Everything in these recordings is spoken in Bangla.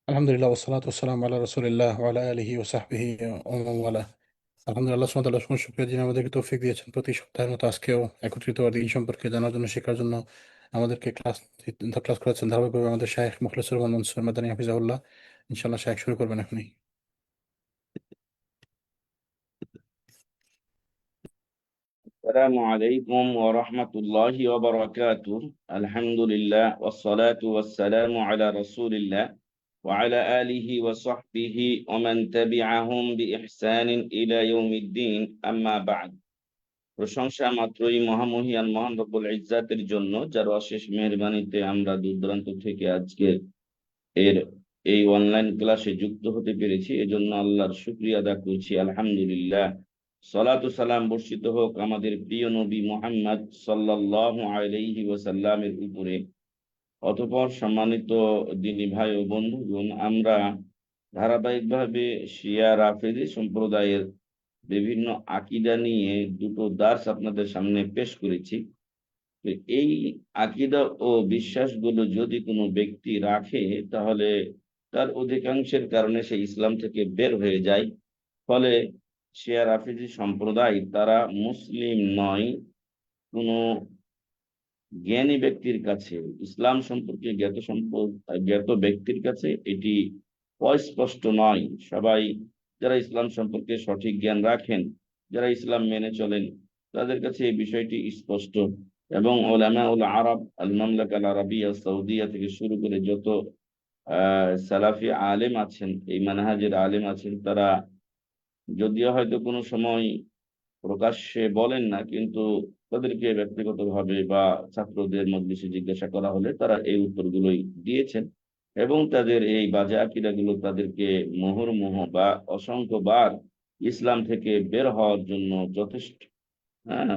আলহামদুলিল্লাহ ওয়াসসালাতু ওয়াসসালামু আলা রাসূলিল্লাহ ওয়া আলা আলিহি ওয়া সাহবিহি ওয়া মান ওয়ালা। আলহামদুলিল্লাহ সুবহানাহু ওয়া তাআলা সমস্ত শুকরিয়া যিনি আমাদেরকে তৌফিক দিয়েছেন প্রতি সপ্তাহের মতো আজকেও একত্রিত হওয়ার দিন সম্পর্কে জানার জন্য, শেখার জন্য আমাদেরকে ক্লাস করাচ্ছেন ধারাবাহিকভাবে আমাদের শাইখ মুখলেসুর রহমান মনসুর মাদানী হাফিজাহুল্লাহ। ইনশাআল্লাহ শাইখ শুরু করবেন এখনই। السلام عليكم ورحمة الله وبركاته. الحمد لله والصلاة والسلام على رسول الله وعلى آله وصحبه ومن تبعهم بإحسان إلى يوم الدين. أما بعد. প্রশংসা মাত্রই মহামহিয়ান মহান রব্বুল ইজ্জাতের জন্য, যার অশেষ মেহেরবানিতে আমরা দূর দূরান্ত থেকে আজকে এর এই অনলাইন ক্লাসে যুক্ত হতে পেরেছি। এজন্য আল্লাহর শুকরিয়া আদা করছি, আলহামদুলিল্লাহ। সালাত ও সালাম বর্ষিত হোক আমাদের প্রিয় নবী মুহাম্মদ সাল্লাল্লাহু আলাইহি ওয়াসাল্লামের উপরে। অতঃপর সম্মানিত দিনী ভাই ও বন্ধুগণ, আমরা ধারাবাহিকভাবে শিয়া রাফেজি সম্প্রদায়ের বিভিন্ন আকীদা নিয়ে দুটো দার্স আপনাদের সামনে পেশ করেছি। তো এই আকীদা ও বিশ্বাসগুলো যদি কোনো ব্যক্তি রাখে, তাহলে তার অধিকাংশের কারণে সে ইসলাম থেকে বের হয়ে যায়। ফলে শিয়া রাফিজি সম্প্রদায় তারা মুসলিম নয়। কোনো জ্ঞানী ব্যক্তির কাছে, ইসলাম সম্পর্কে জ্ঞাত ব্যক্তির কাছে এটি অস্পষ্ট নয়। সবাই যারা ইসলাম সম্পর্কে সঠিক জ্ঞান রাখেন, যারা ইসলাম মেনে চলেন, তাদের কাছে এই বিষয়টি স্পষ্ট। এবং উলামা উল আরব, আল মামলাকা আল আরাবিয়া সৌদিয়া থেকে শুরু করে যত সালাফি আলেম আছেন, এই মানহাজের আলেম আছেন, তারা যদিও হয়তো কোনো সময় প্রকাশ্যে বলেন না, কিন্তু তাদেরকে ব্যক্তিগতভাবে বা ছাত্রদের মজলিসে জিজ্ঞাসা করা হলে তারা এই উত্তরগুলোই দিয়েছেন। এবং তাদের এই বাজে আকিদাগুলো তাদেরকে মুহুর্মুহু বা অসংখ্যবার ইসলাম থেকে বের হওয়ার জন্য যথেষ্ট। হ্যাঁ,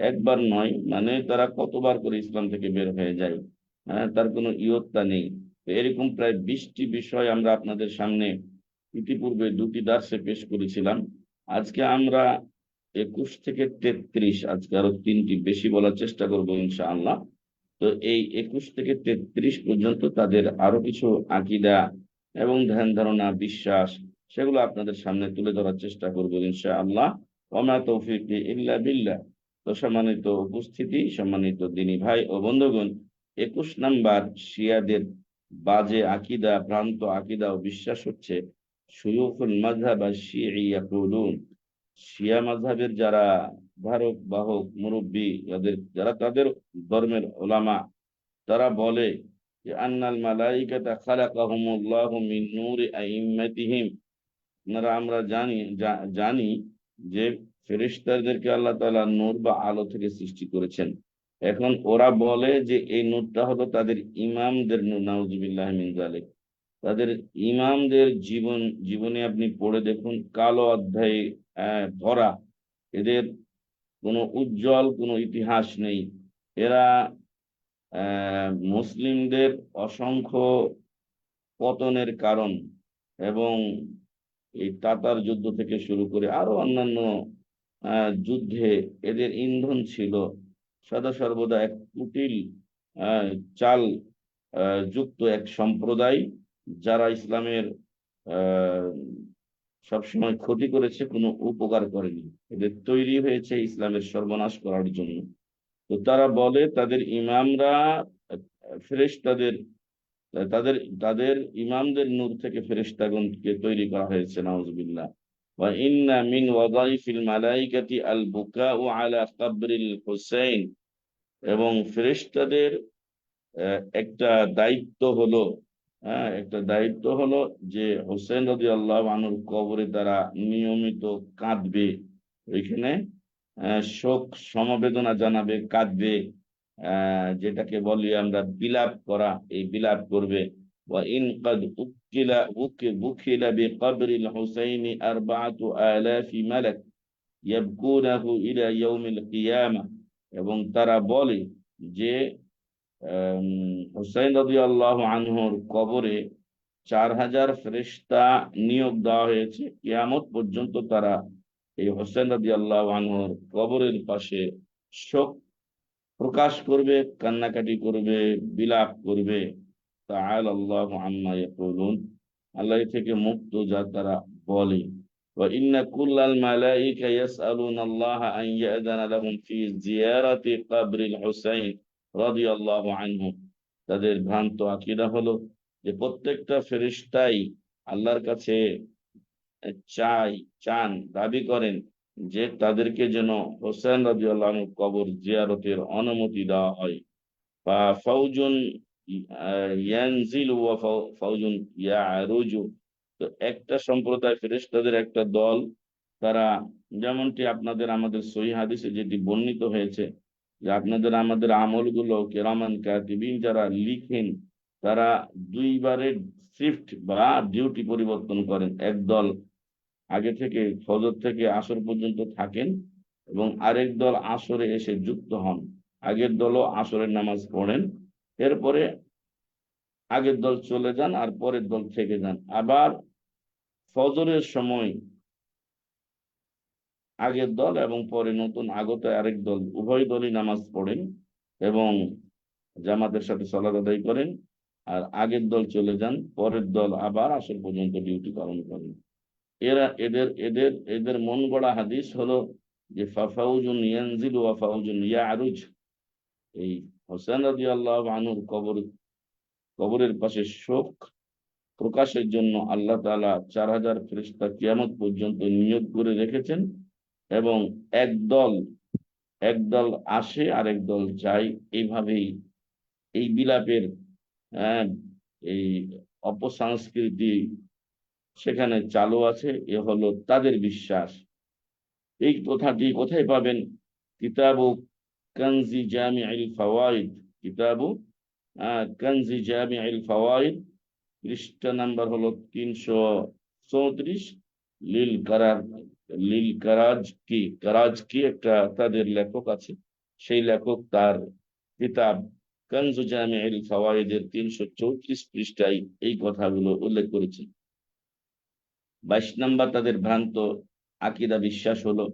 একবার নয়, মানে তারা কতবার করে ইসলাম থেকে বের হয়ে যায়, হ্যাঁ, তার কোনো ইয়ত্তা নেই। তো এরকম প্রায় 20টি বিষয় আমরা আপনাদের সামনে ইতিপূর্বে দুটি দার্সে পেশ করেছিলাম। আজকে আমরা 21 থেকে 33, আজকে আরো 3টি বেশি বলার চেষ্টা করবো ইনশাআল্লাহ। তো এই 21 থেকে 33 পর্যন্ত তাদের আরো কিছু আকীদা এবং ধ্যান ধারণা, বিশ্বাস, সেগুলো আপনাদের সামনে তুলে ধরার চেষ্টা করবো ইনশাআল্লাহ। ওমা তৌফিকি ইল্লা বিল্লাহ। তো সম্মানিত উপস্থিতি, সম্মানিত দিনী ভাই ও বন্ধুগণ, 21 নাম্বার শিয়াদের বাজে আকীদা, ভ্রান্ত আকীদা ও বিশ্বাস হচ্ছে, শুয়ুখুল মাযহাব আশ-শিঈ ইয়াকুলুন, শিয়া মাযহাবের যারা ধারক বাহক মুরব্বী, যারা তাদের ধর্মের উলামা, তারা বলে যে আন্নাল মালাইকাতা খালাকাহুমুল্লাহু মিন নূরি আইম্মাতিহিম। আমরা জানি যে ফেরেশতাদেরকে আল্লাহ তাআলা নূর বা আলো থেকে সৃষ্টি করেছেন। এখন ওরা বলে যে এই নূরটা হলো তাদের ইমামদের নূর, নাউজুবিল্লাহি মিন যালিক। তাদের ইমামদের জীবনে আপনি পড়ে দেখুন, কালো অধ্যায়ে ভরা। এদের কোনো উজ্জ্বল কোনো ইতিহাস নেই। এরা মুসলিমদের অসংখ্য পতনের কারণ। এবং এই তাতার যুদ্ধ থেকে শুরু করে আরো অন্যান্য যুদ্ধে এদের ইন্ধন ছিল। সদা সর্বদা এক কুটিল আহ, চাল যুক্ত এক সম্প্রদায়, যারা ইসলামের আহ সবসময় ক্ষতি করেছে, কোনো উপকার করেনি। এদের তৈরি হয়েছে ইসলামের সর্বনাশ করার জন্য। তো তারা বলে তাদের ইমামরা ফেরেশতাদের, তাদের তাদের ইমামদের নূর থেকে ফেরেশতাগণকে তৈরি করা হয়েছে, নাউজুবিল্লাহ। ওয়া ইন্না মিন ওয়াযাইফিল মালাইকাতি আল বুকাউ আলা কবরিল হুসাইন। এবং ফেরেশতাদের একটা দায়িত্ব হলো, একটা দায়িত্ব হলো যে হোসেন রাদিয়াল্লাহু আনহুর কবরে তারা নিয়মিত কাঁদবে। ওইখানে শোক সমবেদনা জানাবে, কাঁদবে, যেটাকে বলি আমরা বিলাপ করা, এই বিলাপ করবে। ওয়া ইন কাদ বুকিলা বিকবরিল হুসাইনি আরবাআতু আলাফি মালাক ইয়াবকুনাহু ইলা ইয়াউমিল কিয়ামা। এবং তারা বলে যে হুসাইন রাদিয়াল্লাহু আনহুর কবরে 4000 ফেরেশতা নিয়োগ দেওয়া হয়েছে। কিয়ামত পর্যন্ত তারা এই হোসেন রাদিয়াল্লাহু আনহুর কবরের পাশে শোক প্রকাশ করবে, কান্নাকাটি করবে, বিলাপ করবে। তাআলা আল্লাহু আম্মা ইয়াকুলুন, আল্লাহ থেকে মুক্ত যা তারা বলে। ওয়া ইন্না কুল্লাল মালাইকা ইয়াসআলুনা আল্লাহ আন ইয়াযানা লাহুম ফি জিয়ারাতি কবরিল হুসাইন রাদিয়াল্লাহু আনহু। তাদের ভ্রান্ত আকীদা হলো যে প্রত্যেকটা ফেরেশতাই আল্লাহর কাছে চাই চান, দাবি করেন যে তাদেরকে যেন হোসেন রাদিয়াল্লাহু আনহু কবর জিয়ারতের অনুমতি দেওয়া হয়। ফা ফাউজুন ইয়ানজিলু ওয়া ফাউজুন ইয়ারুজু। তো একটা সম্প্রদায় ফেরেশতাদের একটা দল, তারা যেমনটি আপনাদের আমাদের সহিহ হাদিসে যেটি বর্ণিত হয়েছে যে আপনাদের আমাদের আমলগুলো কিরামান কাতিবিন যারা লিখেন, তারা দুইবারে শিফট বা ডিউটি পরিবর্তন করেন। একদল আগে থেকে ফজর থেকে আসর পর্যন্ত থাকেন এবং আরেক দল আসরে এসে যুক্ত হন। আগের দলও আসরের নামাজ পড়েন, এরপরে আগের দল চলে যান আর পরের দল থেকে যান। আবার ফজরের সময় আগের দল এবং পরে নতুন আগত আরেক দল, উভয় দলই নামাজ পড়েন এবং জামাতের সাথে সালাত আদায় করেন। আর আগের দল চলে যান, পরের দল আবার আসর পর্যন্ত ডিউটি পালন করেন। এরা এদের এদের এদের মন গড়া হাদিস হলো যে ফাফাউজুন ইয়ানজিলু ওয়া ফাউজুন ইয়ারুজ। এই হোসেন রাদিয়াল্লাহু আনহুর কবরের পাশে শোক প্রকাশের জন্য আল্লাহ তাআলা 4000 ফেরেশতা কিয়ামত পর্যন্ত নিয়োগ করে রেখেছেন এবং একদল একদল আসে আর একদল যায়। এইভাবেই এই বিলাপের আহ, এই অপসংস্কৃতি সেখানে চালু আছে। এ হলো তাদের বিশ্বাস। এই কথাটি কোথায় পাবেন? কিতাবু কানজি জামিউল ফাওয়াইদ, কিতাবু কানজি জামিউল ফাওয়াইদ, পৃষ্ঠা নাম্বার হলো 334। লিল কারার লিল কারাজ কি একটা তাদের লেখক আছে, সেই লেখক তার কিতাব কানজু জামিউল ফাওয়াইদের 334 পৃষ্ঠায় এই কথাগুলো উল্লেখ করেছেন। 22 নাম্বার তাদের ভ্রান্ত আকীদা বিশ্বাস হলো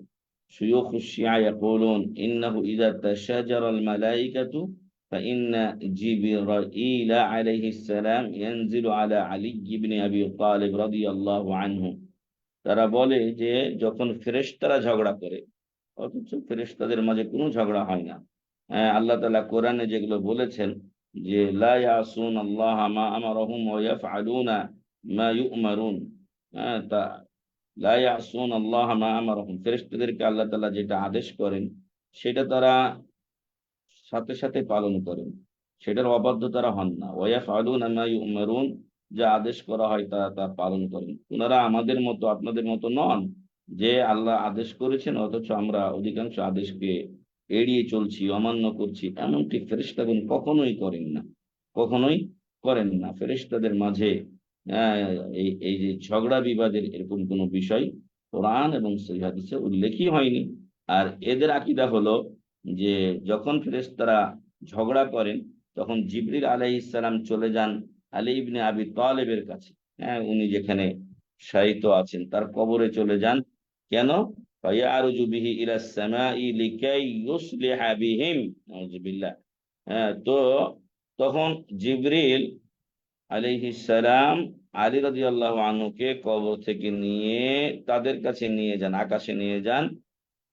শুয়ুখ শিয়া ইয়াকুলুন ইন্নাহু ইযা তাশাজারাল মালাইকাতু ফাইন্না জিবরাঈল আলাইহিস সালাম ইয়ানজিলু আলা আলী ইবনে আবি তালিব রাদিয়াল্লাহু আনহু। তারা বলে যে যখন ফেরেশতারা ঝগড়া করে, অথচ ফেরেশতাদের মাঝে কোনো ঝগড়া হয় না। আল্লাহ তাআলা কোরআনে যেগুলো বলেছেন যে লা ইয়াসুন আল্লাহ মা আমারহুম ওয়া ইয়াফআলুনা মা ইউমারুন, তা লা ইয়াসুন আল্লাহ মা আমারহুম, ফেরেশতাদেরকে আল্লাহ তাআলা যেটা আদেশ করেন সেটা তারা সাথে সাথে পালন করেন, সেটার অবাধ্য তারা হন না। ওয়া ইয়াফআলুনা মা ইউমারুন, যা আদেশ করা হয় তারা তা পালন করেন। ওনারা আমাদের মতো আপনাদের মতো নন যে আল্লাহ আদেশ করেছেন অথচ আমরা অধিকাংশ আদেশকে এড়িয়ে চলছি, অমান্য করছি। এমনটি ফেরেশতাগণ কখনোই করেন না, কখনোই করেন না। ফেরেশতাদের মাঝে আহ, এই এই যে ঝগড়া বিবাদের এরকম কোনো বিষয় কোরআন এবং সহিহ হাদিসে উল্লেখই হয়নি। আর এদের আকীদা হলো যে যখন ফেরেশতারা ঝগড়া করেন তখন জিবরিল আলাইহিস সালাম চলে যান আলী ইবনে আবি তালেবের কাছে। উনি যেখানে শায়িত আছেন তার কবরে চলে যান। কেন? ফায়ারুজু বিহি ইলাস সামাই লিকাই ইউসলিহা বিহিম, নাউযুবিল্লাহ। তো তখন জিবরিল আলাইহিস সালাম আলী রাদিয়াল্লাহু আনহুকে কবর থেকে নিয়ে তাদের কাছে নিয়ে যান, আকাশে নিয়ে যান।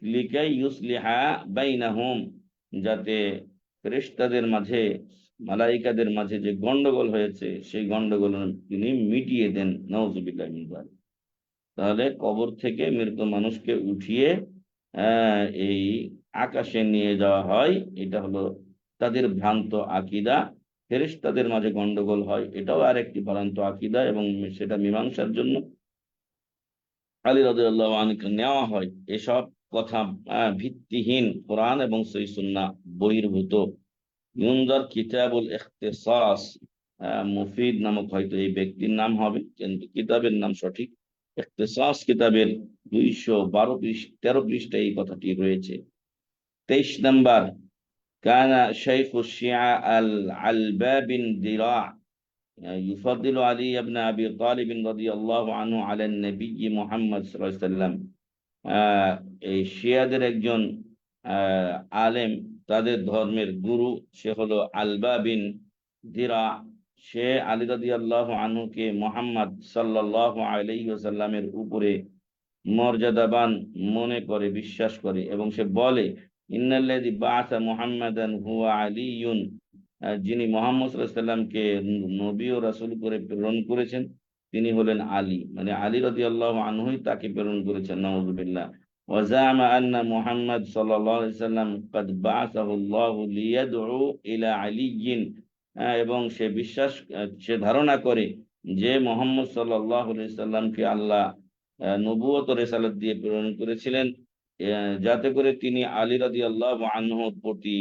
লিকাই ইউসলিহা বাইনাহুম, যাতে ফেরেশতাদের মাঝে মালাইকাদের মাঝে যে গন্ডগোল হয়েছে সেই গন্ডগোল তিনি মিটিয়ে দেন। নাউযুবিল্লাহ মিন যালিক। তাহলে কবর থেকে মৃত মানুষকে উঠিয়ে এই আকাশে নিয়ে যাওয়া হয়, এটা হলো তাদের ভ্রান্ত আকীদা। ফেরেশতাদের মাঝে গন্ডগোল হয়, এটাও আরেকটি ভ্রান্ত আকীদা এবং সেটা মীমাংসার জন্য আলী রাদিয়াল্লাহু আনহুকে নেওয়া হয়। এসব কথা ভিত্তিহীন, কোরআন এবং সহিহ সুন্নাহ বহির্ভূত। ইউনজার কিতাবুল ইখতিসাস, মুফিদ নামক হয়তো এই ব্যক্তির নাম হবে, কিন্তু কিতাবের নাম সঠিক ইখতিসাস কিতাবের 213 পৃষ্ঠায় এই কথাটি রয়েছে। 23 নাম্বার কানা শাইখু শিয়া আল আলবা বিন দিরা يفضل علي بن أبي طالب رضي الله عنه على النبي محمد صلى الله عليه وسلم। এই শিয়াদের একজন আলেম, তাদের ধর্মের গুরু, সে হলো আলবা বিন দিরা। সে আলী রাদিয়াল্লাহু আনহুকে মুহাম্মদ সাল্লাল্লাহু আলাইহি ওয়াসাল্লামের উপরে মর্যাদাবান মনে করে, বিশ্বাস করে, এবং সে বলে ইন্নাল্লাযী বাআসা মুহাম্মাদান হুয়া আলীয়ুন, যিনি মুহাম্মদ সাল্লাল্লাহু আলাইহি সাল্লামকে নবী ও রাসূল করে প্রেরণ করেছেন তিনি হলেন আলী, মানে আলী রাদিয়াল্লাহু আনহুই তাকে প্রেরণ করেছেন। নাউযুবিল্লাহ। ওয়া জামা আন্না মুহাম্মদ সাল্লাল্লাহু আলাইহি সাল্লাম ক্বাদ বাআসাহু আল্লাহু লিয়াদউ ইলা আলীয়িন, এবং সে বিশ্বাস, সে ধারণা করে যে মুহাম্মদ সাল্লাল্লাহু আলাইহি সাল্লামকে আল্লাহ নবুয়ত ও রিসালাত দিয়ে প্রেরণ করেছিলেন, যাতে করে তিনি আলী রাদিয়াল্লাহু আনহুর প্রতি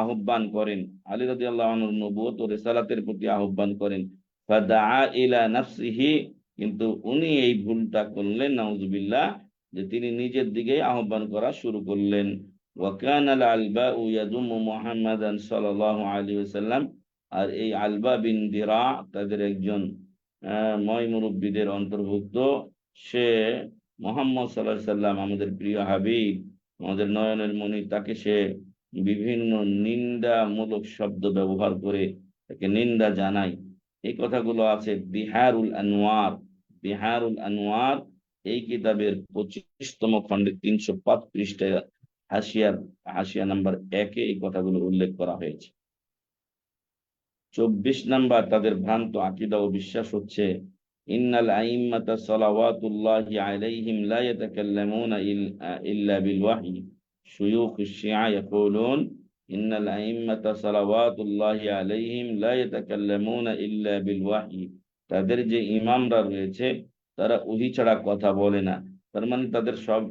আহ্বান করেন, আলী রাদিয়াল্লাহু আনহুর নবুয়ত ও রিসালাতের প্রতি আহ্বান করেন। ফাদাআ ইলা নাফসিহি, কিন্তু উনি এই ভুলটা করলেন, নাউজুবিল্লাহ, যে তিনি নিজের দিকে আহ্বান করা শুরু করলেন। ওয়া কানা আল আলবাউ ইয়াদুম্মু মুহাম্মাদান সাল্লাল্লাহু আলাইহি ওয়াসাল্লাম, আর এই আলবা বিন দিরা তাদের একজন ময় মুরব্বীদের অন্তর্ভুক্ত। সে মুহাম্মদ সাল্লাল্লাহু আলাইহি সাল্লাম, আমাদের প্রিয় হাবিব, আমাদের নয়নের মণি, তাকে সে বিভিন্ন নিন্দামূলক শব্দ ব্যবহার করে তাকে নিন্দা জানায়। এই কথাগুলো আছে বিহারুল আনোয়ার। বিহারুল আনোয়ার এই কিতাবের 25তম খণ্ডে 305 পৃষ্ঠায় হাসিয়া নাম্বার 1-এ এই কথাগুলো উল্লেখ করা হয়েছে। 24 নাম্বার তাদের ভ্রান্ত আকীদা ও বিশ্বাস হচ্ছে ইন্নাল আইম্মাতা সালাওয়াতুল্লাহি আলাইহিম লা ইয়াতাকাল্লামুনা ইল্লা বিল ওয়াহী। শুয়ুখ শিয়া ইয়াকুলুন ইন্নাল আইম্মাতা সালাওয়াতুল্লাহি আলাইহিম লা ইয়াতাকাল্লামুনা ইল্লা বিল ওয়াহী। তাদের যে ইমামরা রয়েছে তারা ওহী ছাড়া কথা বলে না। তার মানে তাদের সব,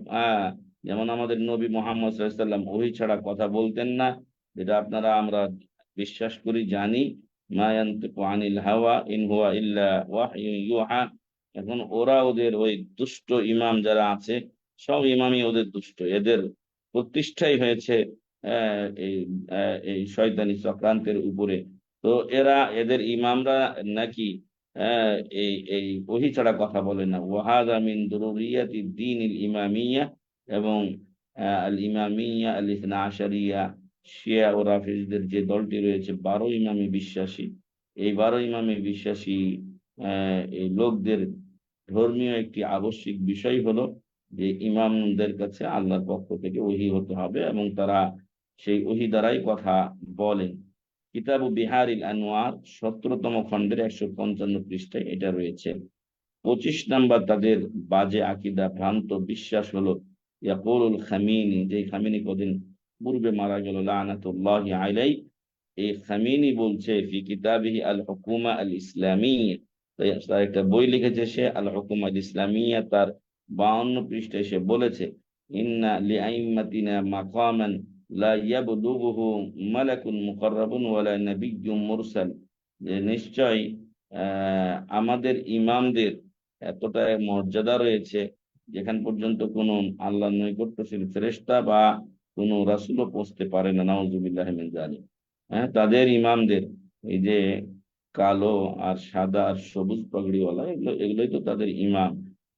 যেমন আমাদের নবী মুহাম্মদ সাল্লাল্লাহু আলাইহি ওয়াসাল্লাম ওহী ছাড়া কথা বলতেন না, যেটা আমরা বিশ্বাস করি, জানি। মা ইয়ানতিকু আনিল হাওয়া ইন হুয়া ইল্লা ওয়াহয়ুন ইউহা। এখন ওরা, ওদের ওই দুষ্ট ইমাম যারা আছে, সব ইমামই ওদের দুষ্ট, এদের প্রতিষ্ঠাই হয়েছে এই এই শয়তানি চক্রান্তের উপরে। তো এদের ইমামরা নাকি এই এই ওহী ছাড়া কথা বলে না। ওয়াহাদা মিন দুরুরিয়াতি দ্বীনিল ইমামিয়্যা, এবং আল ইমামিয়্যা আল ইসনা আশারিয়া, শিয়া ও রাফিজদের যে দলটি রয়েছে 12 ইমামি বিশ্বাসী, এই 12 ইমামি বিশ্বাসী এই লোকদের ধর্মীয় একটি আবশ্যিক বিষয় হলো যে ইমামদের কাছে আল্লাহর পক্ষ থেকে ওহী হতে হবে, এবং তারা সেই ওহী দ্বারাই কথা বলেন। কিতাবু বিহারিল আনোয়ার 17তম খণ্ডের 155 পৃষ্ঠায় এটা রয়েছে। 25 নাম্বার তাদের বাজে আকীদা, ভ্রান্ত বিশ্বাস হলো ইয়াকুলুল খামিনি, যে খামিনি কদিন পূর্বে মারা গেল, লানাতুল্লাহি আলাইহি। এই খামিনি বলছে ফি কিতাবিহি আল হুকুমা আল ইসলামিয়্যা, তার একটা বই লিখেছে সে, আল হুকুমা আল ইসলামিয়্যা, তার 52 পৃষ্ঠায় সে বলেছে ইন্না লিআইম্মাতিনা মাকামান লা ইয়াবলুগুহু মালাকুন মুকাররাবুন ওয়ালা নাবিয়্যুম মুরসাল, যে নিশ্চয় আমাদের ইমামদের এতটা মর্যাদা রয়েছে যেখান পর্যন্ত কোন আল্লাহ নৈকট্যশীল ফেরেশতা বা কোন রাসূলও পৌঁছতে পারে না। নাউযুবিল্লাহি মিন যালিক। তাদের ইমামদের, এই যে কালো আর সাদা আর সবুজ পাগড়িওয়ালা, এগুলোই তো তাদের ইমাম।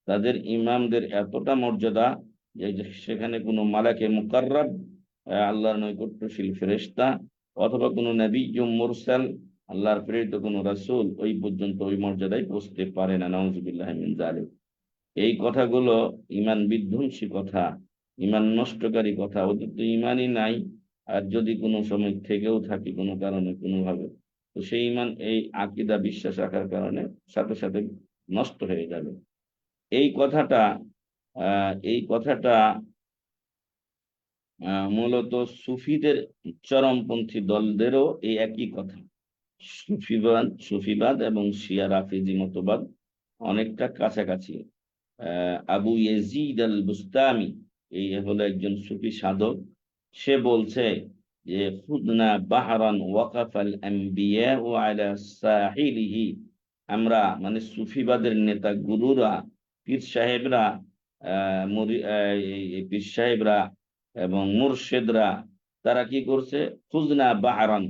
তাদের ইমামদের এতটা মর্যাদা যে সেখানে কোনো মালাকে মুকাররাব, আল্লাহর নৈকট্যশীল ফেরেশতা, অথবা কোনো নবিয়্যুম মুরসাল, আল্লাহর প্রেরিত কোনো রাসূল ওই পর্যন্ত ওই মর্যাদায় পৌঁছতে পারে না। নাউযুবিল্লাহি মিন যালিক। এই কথাগুলো ইমান বিধ্বংসী কথা, ইমান নষ্টকারী কথা। ওদের তো ইমানই নাই, আর যদি কোনো সময় থেকেও থাকি কোনো কারণে কোনোভাবে, তো সেই ইমান, এই আকীদা বিশ্বাস রাখার কারণে সাথে সাথে নষ্ট হয়ে যাবে। এই কথাটা এই কথাটা মূলত সুফিদের, চরমপন্থী দলদেরও এই একই কথা। সুফিবাদ এবং শিয়া রাফিজি মতবাদ অনেকটা কাছাকাছি। আবু ইয়াজিদ আল বুস্তামি, এই হলো একজন সুফি সাধক। সে বলছে যে খুদনা বাহরান ওয়াকাফাল আম্বিয়া ওয়া আলা সাহিলিহি, আমরা মানে সুফিবাদের নেতা গুরুরা, পীর সাহেবরা, এই পীর সাহেবরা এবং মুর্শেদরা, তারা কি করছে, খুজনা বাহরান,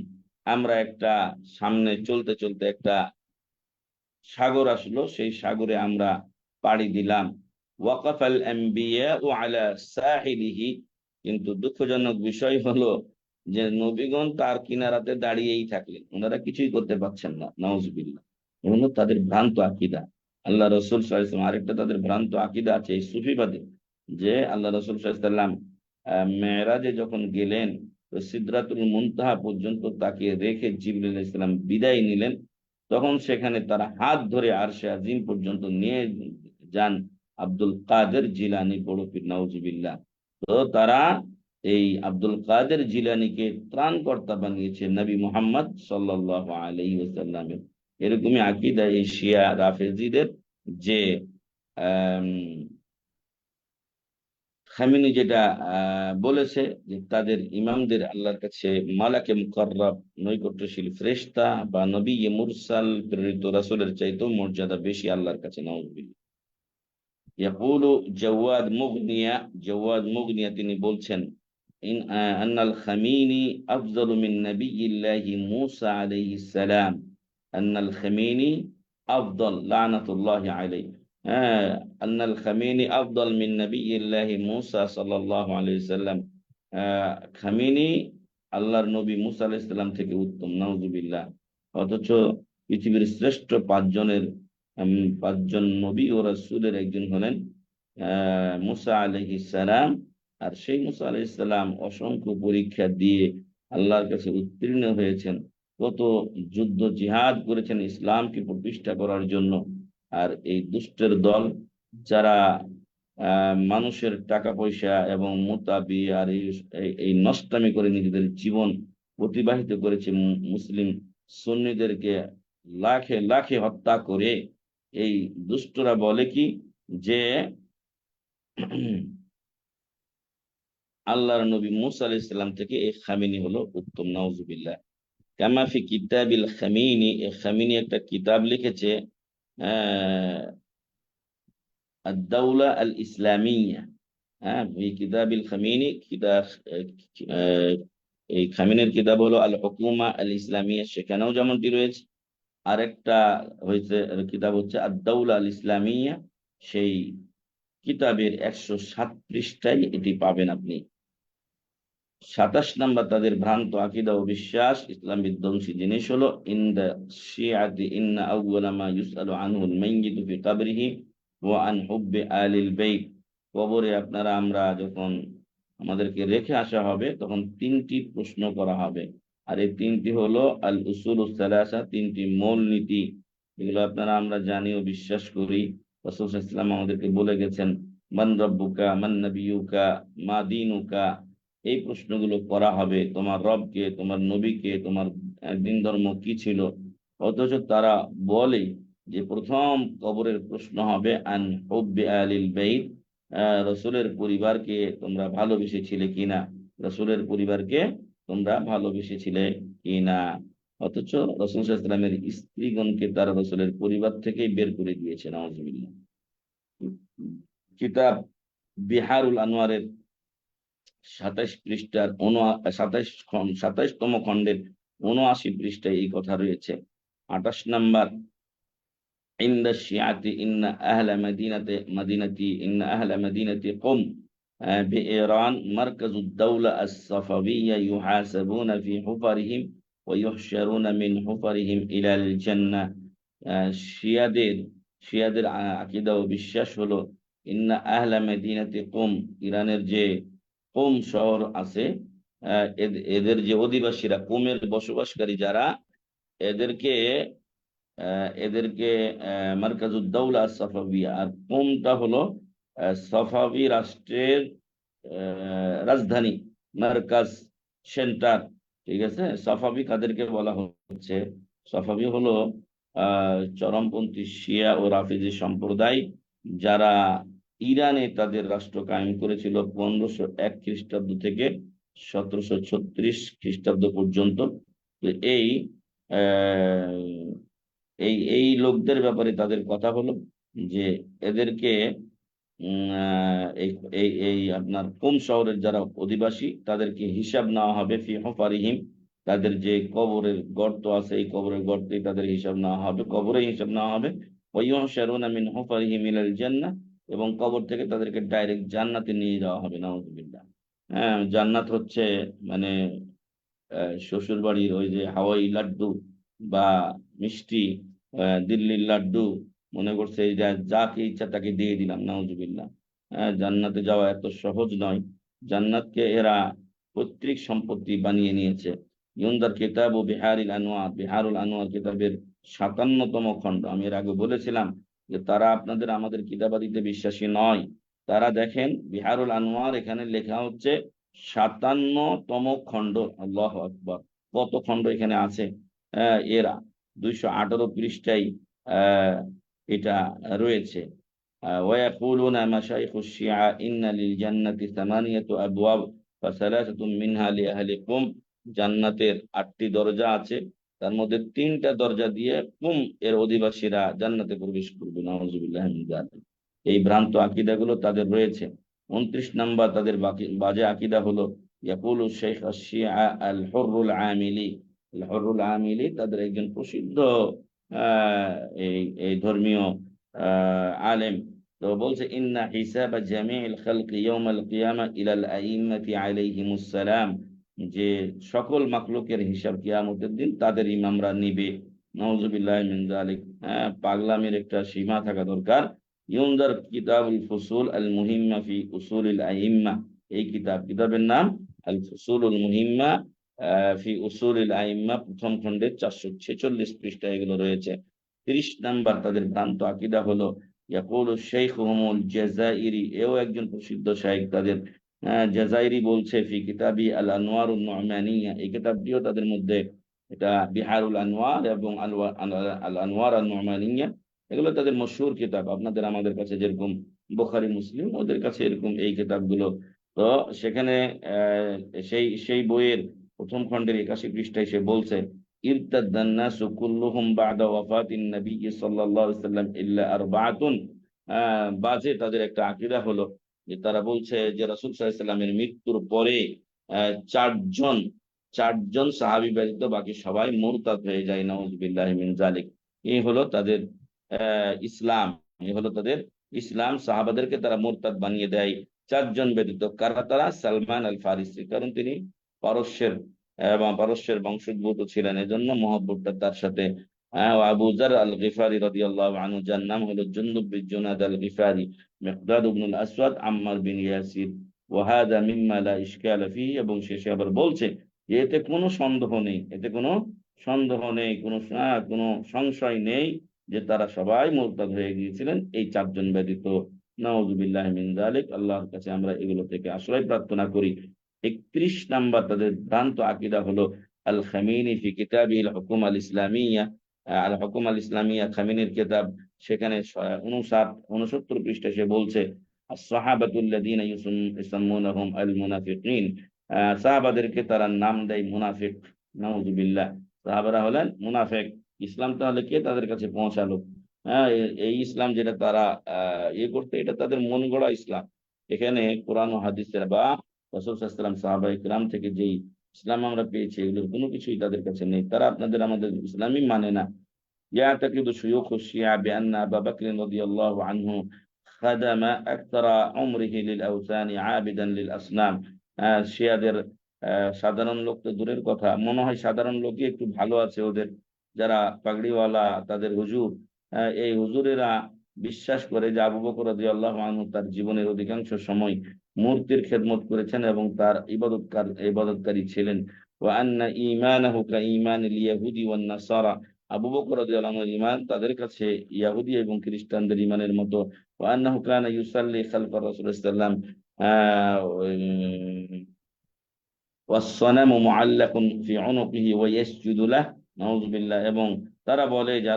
আমরা একটা সামনে চলতে চলতে একটা সাগর আসলো, সেই সাগরে আমরা পাড়ি দিলাম। ওয়াকাফাল আম্বিয়া ও আলা সাহিলিহি, কিন্তু দুঃখজনক বিষয় হলো যে নবীগণ তার কিনারাতে দাঁড়িয়েই থাকলেন, ওনারা কিছুই করতে পারছেন না, নাউজুবিল্লাহ। এগুলো তাদের ভ্রান্ত আকীদা। আল্লাহ রসুল সাল্লাল্লাহু আলাইহি ওয়াসাল্লাম আরেকটা তাদের ভ্রান্ত আকীদা আছে এই সুফিবাদে, যে আল্লাহ রসুল সাল্লাল্লাহু আলাইহি ওয়াসাল্লাম মেরাজে যখন গেলেন, তো সিদরাতুল মুনতাহা পর্যন্ত তাকে রেখে জিবরীল আলাইহিস সালাম বিদায় নিলেন। তখন সেখানে তারা হাত ধরে আরশে আজিম পর্যন্ত নিয়ে যান আব্দুল কাদের জিলানী, বড় পীর, নাউজুবিল্লাহ। তো তারা এই আব্দুল কাদের জিলানীকে ত্রাণকর্তা বানিয়েছে নবী মুহাম্মদ সাল্লাল্লাহু আলাইহি ওয়াসাল্লামের। এরকমই আকীদা এই শিয়া রাফেজিদের, যে আহ খামেনি যেটা বলেছে যে তাদের ইমামদের আল্লাহর কাছে মালাকে মুকাররব, নৈকট্যশীল ফেরেশতা বা নবী মুরসাল প্রেরিত রাসূলের চাইতেও মর্যাদা বেশি আল্লাহর কাছে, নাউজুবিল্লাহ। ইয়াকুলু জাওয়াদ মুগনিয়া তিনি বলছেন, আন্নাল খামিনি আফজালু মিন নাবিয়্যিল্লাহি মূসা আলাইহিস সালাম। আন্নাল খামিনি আফদল, লানাতুল্লাহি আলাইহি। হ্যাঁ, আন্নাল খামিনি আফদল মিন নাবিয়্যিল্লাহি মূসা সাল্লাল্লাহু আলাইহি সাল্লাম। খামিনি আল্লাহর নবী মূসা আলাইহিস সালাম থেকে উত্তম, নাউজুবিল্লাহ। অথচ পৃথিবীর শ্রেষ্ঠ পাঁচজন নবী ও রাসূলের একজন হলেন মুসা আলাইহিস সালাম। আর সেই মুসা আলাইহিস সালাম অসংখ্য পরীক্ষা দিয়ে আল্লাহর কাছে উত্তীর্ণ হয়েছেন, কত যুদ্ধ জিহাদ করেছেন ইসলামকে প্রতিষ্ঠা করার জন্য। আর এই দুষ্টের দল, যারা মানুষের টাকা পয়সা এবং মোতাবি আর এই নষ্টামি করে নিজেদের জীবন অতিবাহিত করেছে, মুসলিম সুন্নিদেরকে লাখে লাখে হত্যা করে, এই দুষ্টরা বলে কি যে আল্লাহর নবী মুসা আলাইহিস সালাম থেকে এই খামিনি হলো উত্তম, নাউজুবিল্লাহ। কামা ফি কিতাবিল খামিনি, এই খামিনি একটা কিতাব লিখেছে, আহ আদ-দাওলা আল ইসলামিয়া। হ্যাঁ, এই কিতাবিল খামিনি কিতাব, আহ, এই খামিনের কিতাব হলো আল হুকুমা আল ইসলামিয়া, সেখানেও যেমনটি রয়েছে। আরেকটা হয়েছে কিতাব হচ্ছে আদ-দাওলা আল ইসলামিয়া, সেই কিতাবের 107 পৃষ্ঠায় এটি পাবেন আপনি। 27 নাম্বার তাদের ভ্রান্ত আকীদা ও বিশ্বাস, ইসলাম বিধ্বংসী জিনিস হলো ইনদা শিয়াতি ইন্না আউওয়ালা মা ইউসআলু আনহুল মাইয়িতু ফি কবরিহি ওয়া আন হুব্বি আলিল বাইত। কবরে আমরা যখন আমাদেরকে রেখে আসা হবে, তখন তিনটি প্রশ্ন করা হবে। আর এই তিনটি হলো আল উসুলুস সালাসা, তিনটি মূল নীতি। এগুলো আমরা জানি ও বিশ্বাস করি। রাসূল সাল্লাল্লাহু আলাইহি ওয়াসাল্লাম আমাদেরকে বলে গেছেন, মান রাব্বুকা, মান নাবিয়ুকা, মা দীনুকা। এই প্রশ্নগুলো করা হবে, তোমার রবকে, তোমার নবীকে, তোমার দিন ধর্ম কি ছিল। অথচ তারা বলে যে প্রথম কবরের প্রশ্ন হবে আন হুব্বি আলিল বাইত, রসুলের পরিবারকে তোমরা ভালোবেসেছিলে কিনা, রসুলের পরিবারকে তোমরা ভালোবেসেছিলে কিনা। অথচ রসুল সাল্লাল্লাহু আলাইহি ওয়াসাল্লামের স্ত্রীগণকে তারা রসুলের পরিবার থেকেই বের করে দিয়েছে, নাউজুবিল্লাহ। কিতাব বিহারুল আনোয়ারের 27 পৃষ্ঠার 27তম খণ্ডের 79 পৃষ্ঠায় এই কথা রয়েছে। 28 নাম্বার, ইন্দা শিয়াতি ইন্না আহলা মাদিনাতি কুম বিইরান মারকাজুদ দাওলা আস-সাফাবিয়্যা ইউহাসাবুনা ফি হুফারিহিম ওয়া ইউহশারুনা মিন হুফারিহিম ইলাল জান্নাহ। শিয়াদের শিয়াদের আকীদা ও বিশ্বাস হলো, ইন্না আহলা মাদিনাতি কুম, ইরানের যে কুম শহর আছে, এদের যে অধিবাসীরা, কুমের বসবাসকারী যারা, এদেরকে এদেরকে মারকাজুদ্দৌলা সাফাবিয়া, আর কুমটা হলো সাফাবি রাষ্ট্রের রাজধানী, মার্কাজ, সেন্টার। ঠিক আছে, সাফাবি কাদেরকে বলা হচ্ছে? সাফাবি হলো চরমপন্থী শিয়া ও রাফিজি সম্প্রদায়, যারা ইরানে তাদের রাষ্ট্র কায়েম করেছিল 1501 খ্রিস্টাব্দ থেকে 1736 খ্রিস্টাব্দ পর্যন্ত। তো আহ, এই লোকদের ব্যাপারে তাদের কথা হলো যে এদেরকে এই এই এই আপনার কোন শহরের যারা অধিবাসী, তাদেরকে হিসাব নেওয়া হবে ফি হুফারিহিম, তাদের যে কবরের গর্ত আছে, এই কবরের গর্তে তাদের হিসাব নেওয়া হবে, কবরে হিসাব নেওয়া হবে। ওয়ায়ুহশারুনা মিন হুফারিহিম ইলাল জান্নাহ, এবং কবর থেকে তাদেরকে ডাইরেক্ট জান্নাতে নিয়ে যাওয়া হবে, নাউজুবিল্লাহ। হ্যাঁ, জান্নাত হচ্ছে মানে শ্বশুর বাড়ির ওই যে হাওয়াই লাড্ডু বা মিষ্টি, দিল্লির লাড্ডু মনে করছে এই যে যাকে ইচ্ছা তাকে দিয়ে দিলাম, নাউজুবিল্লাহ। জান্নাতে যাওয়া এত সহজ নয়। জান্নাতকে এরা পৈতৃক সম্পত্তি বানিয়ে নিয়েছে। ইউনদার কিতাব ও বিহারিল আনোয়ার, বিহারুল আনোয়ার কিতাবের 57তম খণ্ড। আমি এর আগে বলেছিলাম যে তারা আপনাদের আমাদের কিতাবাদিতে বিশ্বাসী নয়। তারা দেখেন বিহারুল আনোয়ার এখানে লেখা হচ্ছে 57তম খণ্ড। আল্লাহ আকবার, কত খণ্ড এখানে আছে! এরা 218 পৃষ্ঠায় আহ এটা রয়েছে। ويقولون مشايخ الشيعة إن للجنة 8 أبواب فثلاثة منها لأهلكم। জান্নাতের 8টি দরজা আছে, তার মধ্যে 3টা দরজা দিয়ে এর অধিবাসীরা জান্নাতে প্রবেশ করবে। নাউজুবিল্লাহ মিন যালিক। এই ভ্রান্ত আকীদাগুলো তাদের রয়েছে। 29 নাম্বার তাদের বাজে আকীদা হলো ইয়াকুলু শেখ আশ-শিয়া আল হুররুল আমিলি। আল হুররুল আমিলি তাদের একজন প্রসিদ্ধ আহ এই এই ধর্মীয় আলেম। তো বলছে ইন্না হিসাবা জামিউল খালকি ইয়াউমাল কিয়ামা ইলাল আইম্মাতি আলাইহিমুস সালাম, যে সকল মাখলুকের হিসাব কিয়ামতের দিন তাদের ইমামরা নিবে। নাউজুবিল্লাহ মিন যালিক। পাগলামির একটা সীমা থাকা দরকার। ইউনদার কিতাবুল ফুসুল আল মুহিম্মা ফি উসুলিল আইম্মা। এই কিতাবের নাম আল ফুসুলুল মুহিম্মা ফি উসুলিল আইম্মা, প্রথম খণ্ডের 446 পৃষ্ঠা এগুলো রয়েছে। 30 নাম্বার তাদের ভ্রান্ত আকীদা হলো ইয়াকুলু শাইখুহুমুল জাযাইরি, এও একজন প্রসিদ্ধ শাইখ তাদের। জাযাইরি বলছে ফি কিতাবি আল আনওয়ারুন নু'মানিয়া, এই কিতাবটিও তাদের মধ্যে, এটা বিহারুল আনওয়ার এবং আল আনওয়ার আন নু'মানিয়া, এগুলো তাদের মশহুর কিতাব। আপনাদের আমাদের কাছে যেরকম বুখারী মুসলিম, ওদের কাছে এরকম এই কিতাবগুলো। তো সেখানে সেই সেই বইয়ের প্রথম খণ্ডের 81 পৃষ্ঠায় সে বলছে ইরতাদ্দান নাসু কুল্লুহুম বা'দা ওয়াফাতিন নবী সাল্লাল্লাহু আলাইহি ওয়াসাল্লাম ইল্লা আরবাআতুন। বাজে তাদের একটা আকীদা হলো যে তারা বলছে যে রাসূল সাল্লাল্লাহু আলাইহি ওয়াসাল্লামের মৃত্যুর পরে চারজন চারজন সাহাবী ব্যতীত বাকি সবাই মুরতাদ হয়ে যায়। নাউজুবিল্লাহি মিন যালিক। এই হলো তাদের ইসলাম, এই হলো তাদের ইসলাম। সাহাবাদেরকে তারা মুরতাদ বানিয়ে দেয় চারজন ব্যতীত। কারা তারা? সালমান আল ফারিসি, কারণ তিনি পারস্যের এবং পারস্যের বংশোদ্ভূত ছিলেন, এজন্য মহব্বতটা তার সাথে। আবু যার আল গিফারি রাদিয়াল্লাহু আনহু, যার নাম হলো জুনদুব বিন জুনাদ আল গিফারি, মিকদাদ ইবনুল আসওয়াদ, আম্মার বিন ইয়াসির। ওয়াহাদা মিম্মা লা ইশকাল ফিহি, এবং শেষে আবার বলছে যে এতে কোনো সন্দেহ নেই, এতে কোনো সন্দেহ নেই, কোনো সংশয় নেই যে তারা সবাই মুরতাদ হয়ে গিয়েছিলেন এই চারজন ব্যতীত। নাউযুবিল্লাহ মিন যালিক। আল্লাহর কাছে আমরা এগুলো থেকে আশ্রয় প্রার্থনা করি। 31 নাম্বার তাদের ভ্রান্ত আকীদা হলো আল খামিনি ফি কিতাবিল হুকুম আল ইসলামিয়া। আল হুকুম আল ইসলামিয়া খামিনির কিতাব, সেখানে 69 পৃষ্ঠায় সে বলছে as-সাহাবাতুল্লাযীনা ইউসাম্মুনাহুম আল মুনাফিকিন। সাহাবাদেরকে তারা নাম দেয় মুনাফিক। নাউযুবিল্লাহ, সাহাবারা হলেন মুনাফিক। ইসলাম তাহলে কে তাদের কাছে পৌঁছালো? এই ইসলাম যেটা তারা করতে, এটা তাদের মন গড়া ইসলাম। এখানে কোরআন ও হাদিসের বা রাসূল সাল্লাল্লাহু আলাইহি ওয়াসাল্লাম সাহাবায়ে কিরাম থেকে যেই ইসলাম আমরা পেয়েছি, এগুলোর কোনো কিছুই তাদের কাছে নেই। তারা আপনাদের আমাদের ইসলামই মানে না। ইয়াতাকিদু শুয়ুখু শিয়া বিআন্না আবা বকর রাদিয়াল্লাহু আনহু খাদামা আকতারা উমরিহি লিল আওসানি আবিদান লিল আসনাম। শিয়াদের সাধারণ লোক তো দূরের কথা, মনে হয় সাধারণ লোকই একটু ভালো আছে ওদের, যারা পাগড়িওয়ালা তাদের হুজুর, এই হুজুরেরা বিশ্বাস করে যে আবু বকর রাদিয়াল্লাহু আনহু তার জীবনের অধিকাংশ সময় মূর্তির খেদমত করেছেন এবং তার ইবাদতকারী ছিলেন। ওয়া আন্না ঈমানাহু কা ঈমানিল ইয়াহুদি ওয়ান নাসারা, আবু বকর রাদিয়াল্লাহু আনহুর ঈমান তাদের কাছে ইহুদি এবং খ্রিস্টানদের ঈমানের মতো। ওয়া আন্নাহু কানা ইউসাল্লি খালফা রাসূলুল্লাহ সাল্লাল্লাহু আলাইহি ওয়াসাল্লাম ওয়াস-সানামু মুআল্লাকুন ফি উনুকিহি ওয়া ইয়াসজুদু লাহু। নাউযুবিল্লাহ। এবং তারা বলে যে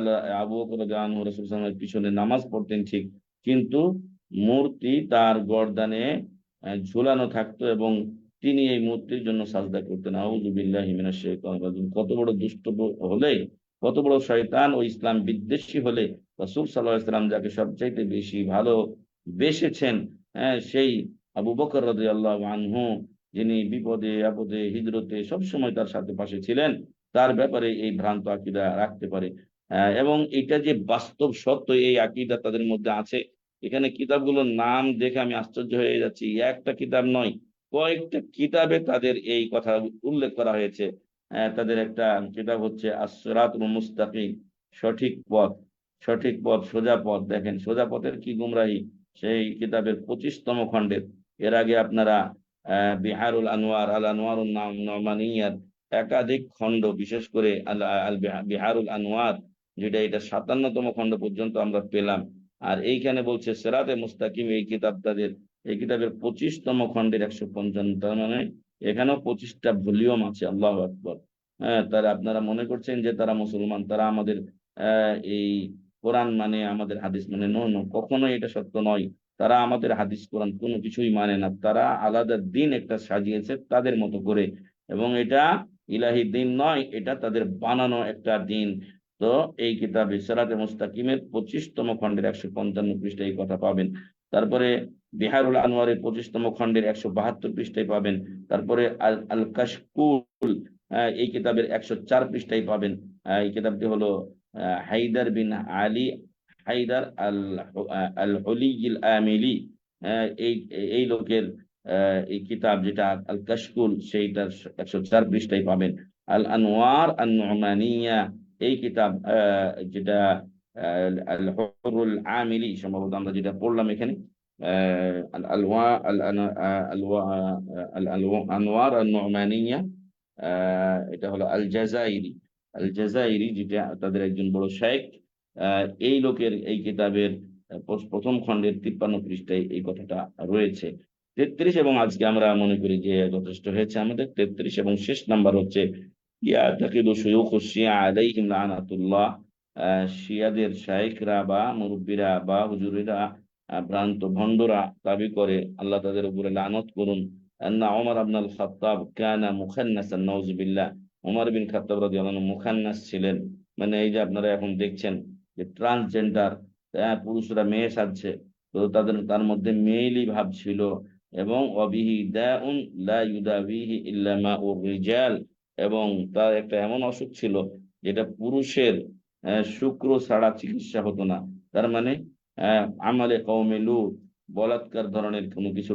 আবু বকর রাদিয়াল্লাহু আনহু রাসূল সাল্লাল্লাহু আলাইহি ওয়াসাল্লামের পিছনে নামাজ পড়তেন ঠিক, কিন্তু মূর্তি তার গর্দানে ঝুলানো থাকতো এবং তিনি এই মূর্তির জন্য সাজদা করতেন। আউযুবিল্লাহি মিনাশ শাইতানির রাজিম। কত বড় দুষ্ট হলে, কত বড় শয়তান ও ইসলাম বিদ্বেষী হলে রাসূল সাল্লাল্লাহু আলাইহি ওয়াসাল্লাম যাকে সবচাইতে বেশি ভালো বেসেছেন, সেই আবু বকর রাদিয়াল্লাহু আনহু, যিনি বিপদে আপদে হিজরতে সবসময় তার সাথে পাশে ছিলেন, তার ব্যাপারে এই ভ্রান্ত আকীদা রাখতে পারে। এবং এটা যে বাস্তব সত্য, এই আকীদা তাদের মধ্যে আছে। এখানে কিতাবগুলোর নাম দেখে আমি আশ্চর্য হয়ে যাচ্ছি। একটা কিতাব নয়, কয়েকটা কিতাবে তাদের এই কথা উল্লেখ করা হয়েছে। তাদের একটা কিতাব হচ্ছে আস-সিরাতুল মুস্তাকিম, সঠিক পথ, সঠিক পথ, সোজা পথ। দেখেন সোজা পথের কি গুমরাহি, সেই কিতাবের 25তম খণ্ডের। এর আগে আপনারা বিহারুল আনোয়ার, আল আনোয়ারুন নমানিয়ার একাধিক খণ্ড, বিশেষ করে বিহারুল আনোয়ার, যেটা এটা 57তম খণ্ড পর্যন্ত আমরা পেলাম। আর এইখানে বলছে সিরাতে মুস্তাকিম, এই কিতাব তাদের, এই কিতাবের 25তম খণ্ডের 155, তার মানে এখানেও 25টা ভলিউম আছে। আল্লাহু আকবার। হ্যাঁ, তারা আপনারা মনে করছেন যে তারা মুসলমান, তারা আমাদের এই কোরআন মানে, আমাদের হাদিস মানে? নো নো, কখনোই এটা সত্য নয়। তারা আমাদের হাদিস কোরআন কোনো কিছুই মানে না। তারা আলাদা দিন একটা সাজিয়েছে তাদের মতো করে, এবং এটা ইলাহি দিন নয়, এটা তাদের বানানো একটা দিন। তো এই কিতাবে সিরাতে মুস্তাকিমের 25তম খণ্ডের 155 পৃষ্ঠায় এই কথা পাবেন। তারপরে বিহারুল আনোয়ারের 25তম খণ্ডের 172 পৃষ্ঠায় পাবেন। তারপরে আল আল কাশকুল, এই কিতাবের 104 পৃষ্ঠায় পাবেন। এই কিতাবটি হলো হায়দার বিন আলী, হায়দার আল আল হুলিল আমিলি, এই এই লোকের এই কিতাব, যেটা আল কাশকুল, সেইটার 104 পৃষ্ঠায় পাবেন। আল আনোয়ার আন নুমানিয়া, এই কিতাব যেটা আল হুরুল আমিলি, সম্ভবত আমরা যেটা পড়লাম এখানে, আল আলওয়া আল আনোয়ার আন নুমানিয়া, এটা হলো আল জাজাইরি, আল জাজাইরি, যেটা তাদের একজন বড় শাইখ। এই লোকের এই কিতাবের প্রথম খণ্ডের 53 পৃষ্ঠায় এই কথাটা রয়েছে। 33 এবং আজকে আমরা মনে করি যে যথেষ্ট হয়েছে আমাদের। 33 এবং শেষ নাম্বার হচ্ছে ইয়াতাকিদু শুয়ুখু শিয়া আলাইহিম লানাতুল্লাহ, শিয়াদের শাইখরা বা মুরব্বীরা বা হুজুরেরা, ভ্রান্ত ভণ্ডরা দাবি করে, আল্লাহ তাদের উপরে লানত করুন, আন্না ওমর আবনাল খাত্তাব কানা মুখান্নাসান, নাউজুবিল্লাহ, ওমর বিন খাত্তাব রাদিয়াল্লাহু আনহু মুখান্নাস ছিলেন। মানে এই যে আপনারা এখন দেখছেন যে ট্রান্সজেন্ডার, পুরুষরা মেয়ে সাজছে, তো তার মধ্যে মেয়েলি ভাব ছিল। এবং অবিহি দাউন লা ইউদাবিহি ইল্লা মাউর রিজাল, এবং তার একটা এমন অসুখ ছিল যেটা পুরুষের শুক্র ছাড়া চিকিৎসা হতো না। তার মানে আমালে কওমে লূত, বলাৎকার ধরনের কোনো কিছু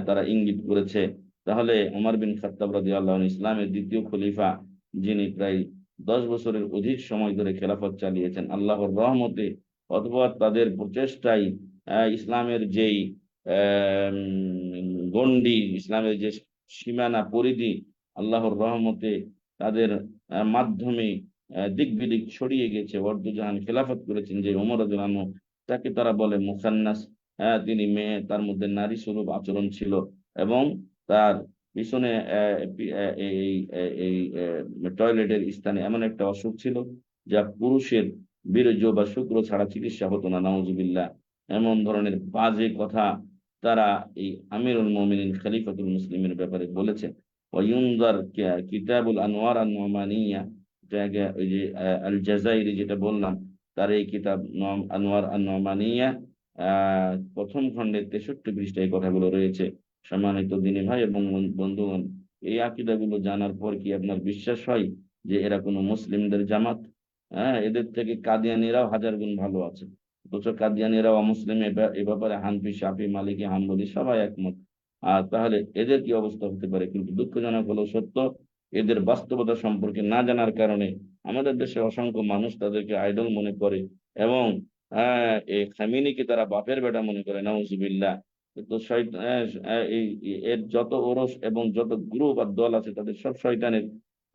তারা ইঙ্গিত করেছে। তাহলে ওমর বিন খাত্তাব রাদিয়াল্লাহু আনহু, ইসলামের দ্বিতীয় খলিফা, যিনি প্রায় 10 বছরের অধিক সময় ধরে খেলাফত চালিয়েছেন আল্লাহর রহমতে, অথবা তাদের প্রচেষ্টায় ইসলামের যেই গণ্ডি, ইসলামের যে সীমানা পরিধি, আল্লাহর রহমতে তাদের মাধ্যমে দিক বিদিক ছড়িয়ে গেছে। অর্ধজাহান খেলাফত করেছেন যে ওমর রাদিয়াল্লাহু আনহু, তাকে তারা বলে মুখান্নাস। তিনি মেয়ে, তার মধ্যে নারী স্বরূপ আচরণ ছিল, এবং তার পিছনে এই এই টয়লেটের স্থানে এমন একটা অসুখ ছিল যা পুরুষের বীর্য বা শুক্র ছাড়া চিকিৎসা হতো না, নাউজুবিল্লাহ। এমন ধরনের বাজে কথা তারা এই আমিরুল মুমিনিন খলিফাতুল মুসলিমের ব্যাপারে বলেছে। ওয়ুনজার কিতাবুল আনোয়ার আন নুমানিয়া, ওই যে আল জাজাইরি যেটা বললাম, তার এই কিতাব আনোয়ার আন নুমানিয়া, প্রথম খণ্ডের 63 পৃষ্ঠায় এই কথাগুলো রয়েছে। সম্মানিত দিনী ভাই এবং বন্ধুগণ, এই আকীদাগুলো জানার পর কি আপনার বিশ্বাস হয় যে এরা কোনো মুসলিমদের জামাত? এদের থেকে কাদিয়ানীরাও হাজার গুণ ভালো আছে। অথচ কাদিয়ানীরাও অমুসলিম, এ ব্যাপারে হানফি, শাফি, মালিকি, হাম্বলি সবাই একমত। আর তাহলে এদের কি অবস্থা হতে পারে? কিন্তু দুঃখজনক হলো সত্য, এদের বাস্তবতা সম্পর্কে না জানার কারণে আমাদের দেশে অসংখ্য মানুষ তাদেরকে আইডল মনে করে, এবং এই খামিনিকে তারা বাপের বেটা মনে করে, নাউজুবিল্লাহ। তো এই এর যত ওরস এবং যত গ্রুপ আর দল আছে, তাদের সব শয়তানের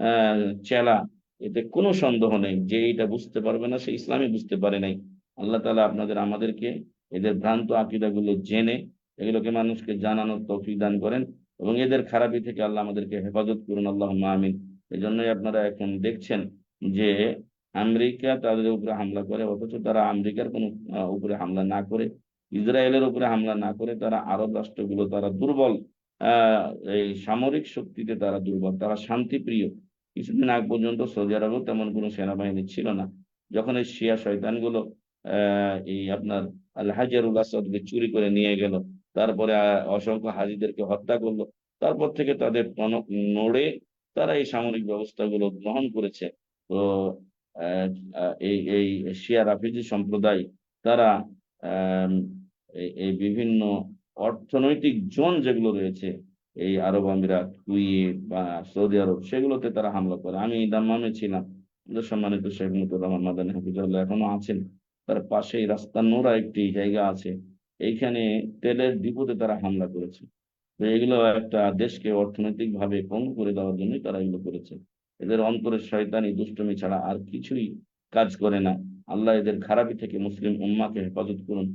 আহ চেলা। এতে কোনো সন্দেহ নেই যে এটা বুঝতে পারবে না, সে ইসলামই বুঝতে পারে নাই। আল্লাহ তাআলা আমাদেরকে এদের ভ্রান্ত আকীদাগুলো জেনে এগুলোকে মানুষকে জানানোর তৌফিক দান করেন, এবং এদের খারাপি থেকে আল্লাহ আমাদেরকে হেফাজত করুন, আল্লাহুম্মা আমিন। এই জন্যই আপনারা এখন দেখছেন যে আমেরিকা তাদের উপরে হামলা করে, অথচ তারা আমেরিকার কোনো উপরে হামলা না করে, ইসরায়েলের উপরে হামলা না করে, তারা আরব রাষ্ট্রগুলো, তারা দুর্বল, আহ এই সামরিক শক্তিতে তারা দুর্বল, তারা শান্তিপ্রিয়। কিছুদিন আগ পর্যন্ত সৌদি আরবেও তেমন কোনো সেনাবাহিনী ছিল না। যখন এই শিয়া শয়তানগুলো এই আপনার আল হাজারুল আসাদকে চুরি করে নিয়ে গেল, তারপরে অসংখ্য হাজিদেরকে হত্যা করলো, তারপর থেকে তাদের টনক নড়ে তারা এই সামরিক ব্যবস্থাগুলো গ্রহণ করেছে। তো আহ, এই এই শিয়া রাফিজি সম্প্রদায়, তারা আহ এই এই বিভিন্ন অর্থনৈতিক জোন যেগুলো রয়েছে, এই আরব আমিরাত, কুয়েত বা সৌদি আরব, সেগুলোতে তারা হামলা করে। আমি দাম্মামে ছিলাম, আমাদের সম্মানিত শেখ মুজিবুর রহমান মাদানী হাফিজাহুল্লাহ এখনো আছেন, তার পাশেই রাস্তা নোড়া একটি জায়গা আছে, এইখানে তেলের ডিপোতে তারা হামলা করেছে। তো এগুলো একটা দেশকে অর্থনৈতিক ভাবে পঙ্গু করে দেওয়ার জন্য তারা এগুলো করেছে। এদের অন্তরের শয়তানি দুষ্টুমি ছাড়া আর কিছুই কাজ করে না। আল্লাহ এদের খারাপি থেকে মুসলিম উম্মাকে হেফাজত করুন।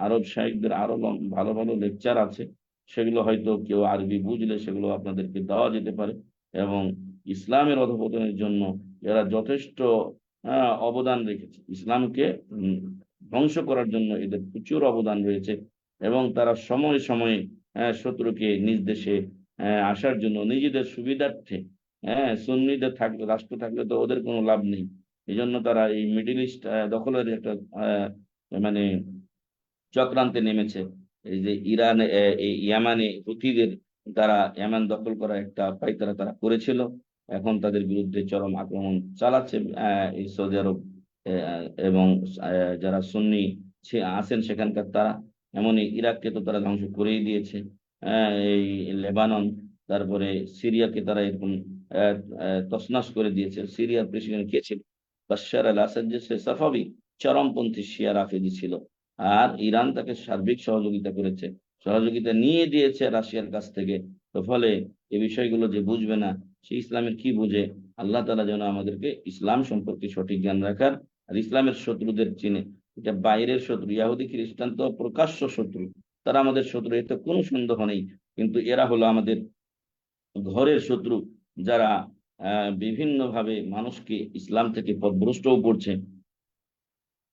আরব শাইখদের আরো ভালো ভালো লেকচার আছে, সেগুলো হয়তো কেউ আরবি বুঝলে সেগুলো আপনাদেরকে দেওয়া যেতে পারে। এবং ইসলামের অধঃপতনের জন্য এরা যথেষ্ট অবদান রেখেছে। ইসলামকে ধ্বংস করার জন্য এদের প্রচুর অবদান রয়েছে। এবং তারা সময়ে সময়ে শত্রুকে নিজ দেশে আসার জন্য নিজেদের সুবিধার্থে, সুন্নিদের থাকলে, রাষ্ট্র থাকলে তো ওদের কোনো লাভ নেই, এই জন্য তারা এই মিডিল ইস্ট দখলের একটা মানে চক্রান্তে নেমেছে। এই যে ইরান, এই ইয়ামানে হুথিদের দ্বারা ইয়ামান দখল করা একটা পাইতারা তারা করেছিল, এখন তাদের বিরুদ্ধে চরম আক্রমণ চালাচ্ছে এই সৌদি আরব এবং যারা সুন্নি আছেন সেখানকার তারা। এমনই ইরাককে তো তারা ধ্বংস করেই দিয়েছে, এই লেবানন, তারপরে সিরিয়াকে তারা এরকম তছনছ করে দিয়েছে। সিরিয়ার প্রেসিডেন্ট কে ছিল? বাশার আল আসাদ, যে সে সাফাবি চরমপন্থী শিয়া রাফেজি ছিল। আর ইরান তাকে সার্বিক সহযোগিতা করেছে, সহযোগিতা নিয়ে দিয়েছে রাশিয়ার কাছ থেকে। তো ফলে এই বিষয়গুলো যে বুঝবে না, সে ইসলামের কি বুঝে? আল্লাহ তাআলা যেন আমাদেরকে ইসলাম সম্পর্কে সঠিক জ্ঞান রাখার, আর ইসলামের শত্রুদের চিনে। এটা বাইরের শত্রু, ইহুদি খ্রিস্টান তো প্রকাশ্য শত্রু, তারা আমাদের শত্রু, এতে কোনো সন্দেহ নেই। কিন্তু এরা হলো আমাদের ঘরের শত্রু, যারা বিভিন্ন ভাবে মানুষকে ইসলাম থেকে পথভ্রষ্টও করছে।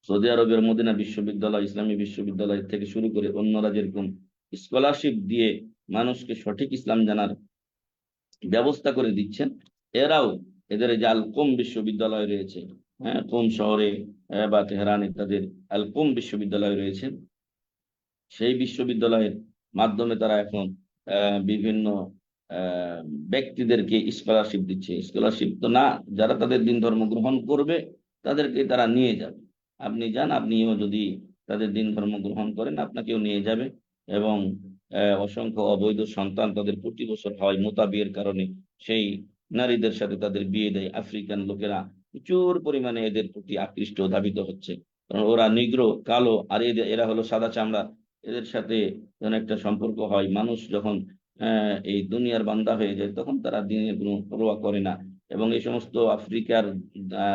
সৌদি আরবের মদিনা বিশ্ববিদ্যালয়, ইসলামী বিশ্ববিদ্যালয় থেকে শুরু করে অন্যরা যেরকম স্কলারশিপ দিয়ে মানুষকে সঠিক ইসলাম জানার ব্যবস্থা করে দিচ্ছেন, এরাও, এদের এই যে আল কোম বিশ্ববিদ্যালয় রয়েছে, হ্যাঁ, কোম শহরে বা তেহরানে তাদের আল কোম বিশ্ববিদ্যালয় রয়েছে, সেই বিশ্ববিদ্যালয়ের মাধ্যমে তারা এখন বিভিন্ন আহ, ব্যক্তিদেরকে স্কলারশিপ দিচ্ছে। স্কলারশিপ তো না, যারা তাদের দিন ধর্ম গ্রহণ করবে তাদেরকে তারা নিয়ে যাবে। আপনি যান, আপনিও যদি তাদের দিন ধর্ম গ্রহণ করেন আপনাকেও নিয়ে যাবে। এবং অসংখ্য অবৈধ সন্তান তাদের প্রতি বছর হয় মোতা বিয়ের কারণে, সেই নারীদের সাথে তাদের বিয়ে দেয়। আফ্রিকান লোকেরা প্রচুর পরিমাণে এদের প্রতি আকৃষ্ট ও ধাবিত হচ্ছে, কারণ ওরা নিগ্রো, কালো, আর এরা হলো সাদা চামড়া। এদের সাথে যখন একটা সম্পর্ক হয়, মানুষ যখন এই দুনিয়ার বান্দা হয়ে যায়, তখন তারা দিনের কোনো পরোয়া করে না। এবং এই সমস্ত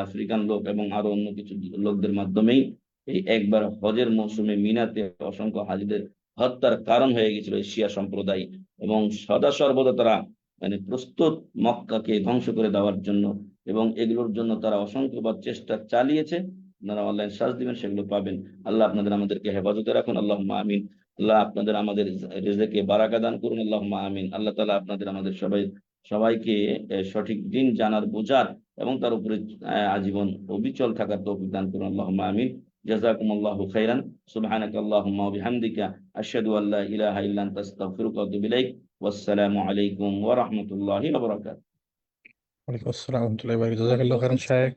আফ্রিকান লোক এবং আরো অন্য কিছু লোকদের মাধ্যমেই এই একবার হজের মৌসুমে মিনাতে অসংখ্য হাজিদের হত্যার কারণ হয়ে গেছিল এই শিয়া সম্প্রদায়। এবং সদা সর্বদা তারা মানে প্রস্তুত মক্কাকে ধ্বংস করে দেওয়ার জন্য, এবং এগুলোর জন্য তারা অসংখ্যবার চেষ্টা চালিয়েছে। আপনারা অনলাইন সার্চ দিবেন, সেগুলো পাবেন। আল্লাহ আপনাদের আমাদেরকে হেফাজতে রাখুন, আল্লাহুম্মা আমিন। আল্লাহ আপনাদের আমাদের রিজেকে বারাকা দান করুন, আল্লাহুম্মা আমিন। আল্লাহ তাআলা আপনাদের আমাদের সবাইকে সঠিক দিন জানার, বোঝার এবং তার উপরে আজীবন অবিচল থাকার তৌফিক দান করুন, আল্লাহুম্মা আমিন। জাযাকুমুল্লাহু খাইরান। সুবহানাকা আল্লাহুম্মা ওয়া বিহামদিকা আশহাদু আল্লা ইলাহা ইল্লা আনতা আস্তাগফিরুকা ওয়া আতুবু ইলাইক। ওয়াসসালামু আলাইকুম ওয়া রাহমাতুল্লাহি ওয়া বারাকাতুহু। ওয়ালাইকুম আসসালাম রহমতুল্লাহি ওয়া বারাকাতুহু। জাযাকাল্লাহু খাইরান শায়েখ।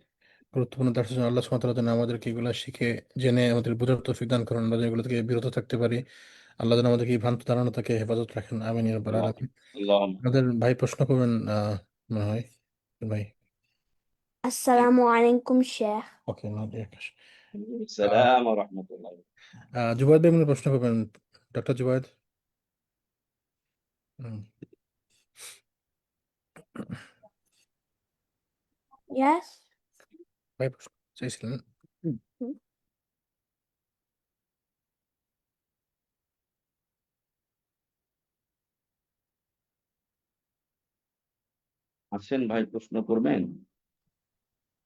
গুরুত্বপূর্ণ দার্সের জন্য আল্লাহ সুবহানাহু ওয়া তাআলা যেন আমাদেরকে এগুলো শিখে জেনে আমাদের বোঝার তৌফিক দান করুন, আমরা যেন এগুলো থেকে বিরত থাকতে পারি। আল্লাহ যেন আমাদেরকে এই ভ্রান্ত ধারণা থেকে হেফাজত রাখেন, আমিন ইয়া রাব্বাল আল্লাহ আলামিন। আল্লাহ আমাদের ভাই প্রশ্ন করবেন মনে হয়, ভাই। আসসালামু আলাইকুম শেখ। ওকে, না দিয়ে আকাশ। সালাম ওয়া রাহমাতুল্লাহ। জুবাইদ ভাই মনে হয় প্রশ্ন করবেন, ডক্টর জুবাইদ। হুম, Yes. ভাই প্রশ্ন চাইছিলেন। আছেন ভাই, প্রশ্ন করবেন?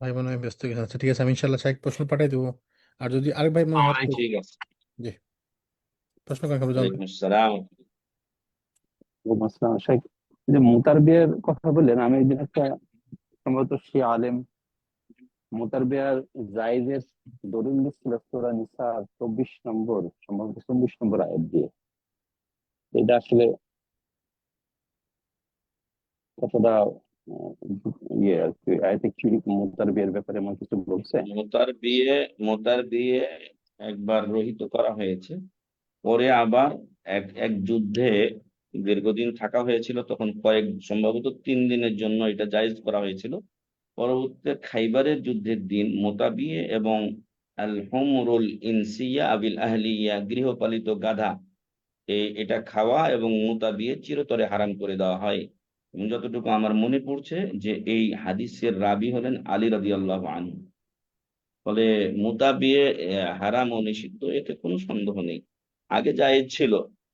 ভাই মনে হয় ব্যস্ত গেছেন। আচ্ছা ঠিক আছে, আমি ইনশাল্লাহ শায়েখ প্রশ্ন পাঠাই দেবো। আর যদি আরেক ভাই মনে হয় হাত ঠিক আছে। জি, প্রশ্ন করেন খাবো জানতে। ওয়ালাইকুম আসসালাম। ওয়ালাইকুম আসসালাম শেখ। এই যে মুতার বিয়ের কথা বললেন, আমি একদিন একটা সম্ভবত শিয়া আলেম মুতার বিয়ার জায়েজের দলিল দিচ্ছিল সূরা নিসা 24 নম্বর, সম্ভবত 24 নম্বর আয়াত দিয়ে। এটা আসলে কতটা আহ, ইয়ে আর কি, আয়াতে কি মুতার বিয়ের ব্যাপারে এমন কিছু বলছে? মোতার বিয়ে একবার রহিত করা হয়েছে, পরে আবার এক এক যুদ্ধে দীর্ঘদিন থাকা হয়েছিল, তখন সম্ভবত 3 দিনের জন্য এটা জায়েজ করা হয়েছিল। পরবর্তীতে খাইবারের যুদ্ধের দিন মোতাবিয়ে এবং আল হুমরুল ইনসিয়া আবিল আহলিয়া, গৃহপালিত গাধা, এটা খাওয়া এবং মোতাবিয়ে চিরতরে হারাম করে দেওয়া হয়। এবং যতটুকু আমার মনে পড়ছে যে এই হাদিসের রাবি হলেন আলী রাদিয়াল্লাহু আনহু। ফলে মুতাবিয়ে হারাম ও নিষিদ্ধ, এতে কোনো সন্দেহ নেই। আগে জায়েজ ছিল,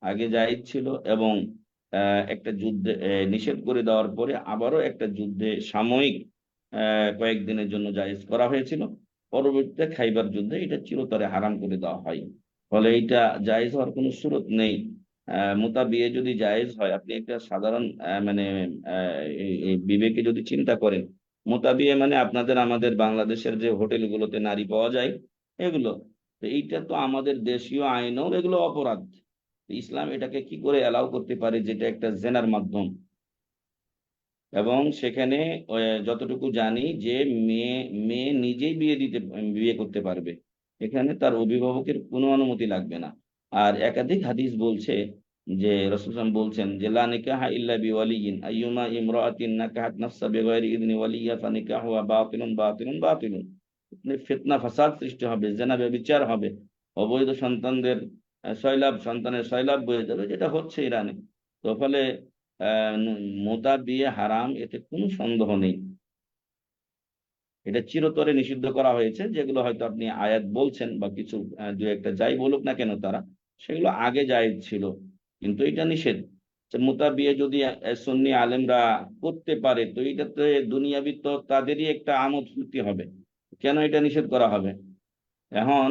আগে জায়েজ ছিল, এবং একটা যুদ্ধে নিষেধ করে দেওয়ার পরে আবারও একটা যুদ্ধে সাময়িক কয়েকদিনের জন্য জায়েজ করা হয়েছিল। পরবর্তীতে খাইবার যুদ্ধে এটা চিরতরে হারাম করে দেওয়া হয়। ফলে এটা জায়েজ হওয়ার কোনো সুরত নেই। মুতাবিয়ে যদি জায়েজ হয়, আপনি একটা সাধারণ মানে এই বিবেকে যদি চিন্তা করেন, মোতাবিয়ে মানে আপনাদের আমাদের বাংলাদেশের যে হোটেলগুলোতে নারী পাওয়া যায় এগুলো, তো এইটা তো আমাদের দেশীয় আইনেও এগুলো অপরাধ। ইসলাম এটাকে কি করে অ্যালাউ করতে পারে, যেটা একটা জেনার মাধ্যম। এবং সেখানে যতটুকু জানি যে মেয়ে মেয়ে নিজেই বিয়ে করতে পারবে, এখানে তার অভিভাবকের কোনো অনুমতি লাগবে না। আর একাধিক হাদিস বলছে যে রাসূল সাল্লাল্লাহু আলাইহি ওয়াসাল্লাম বলছেন যে লা নিকাহা ইল্লা বিওয়ালিয়িন আইয়ুমা ইমরাআতিন নাকাহাত নাফসা বিগাইরি ইযনি ওয়ালিয়্যা ফানিকাহুহা বাতিলুন বাতিলুন বাতিলুন। ফিতনা ফাসাদ সৃষ্টি হবে, জেনা ব্যভিচার হবে, অবৈধ সন্তানদের সন্তানের সয়লাব বয়ে যাবে, যেটা হচ্ছে ইরানে। তো ফলে মোতা বিয়ে হারাম, এতে কোনো সন্দেহ নেই। এটা চিরতরে নিষিদ্ধ করা হয়েছে। যেগুলো হয়তো আপনি আয়াত বলছেন বা কিছু দু একটা যাই বলুক না কেন তারা, সেগুলো আগে জায়েজ ছিল, কিন্তু এটা নিষেধ। মোতা বিয়ে যদি সুন্নি আলেমরা করতে পারে, তো এটাতে দুনিয়াবি তো তাদেরই একটা আমোদ ফুর্তি হবে। কেন এটা নিষেধ করা হবে? এখন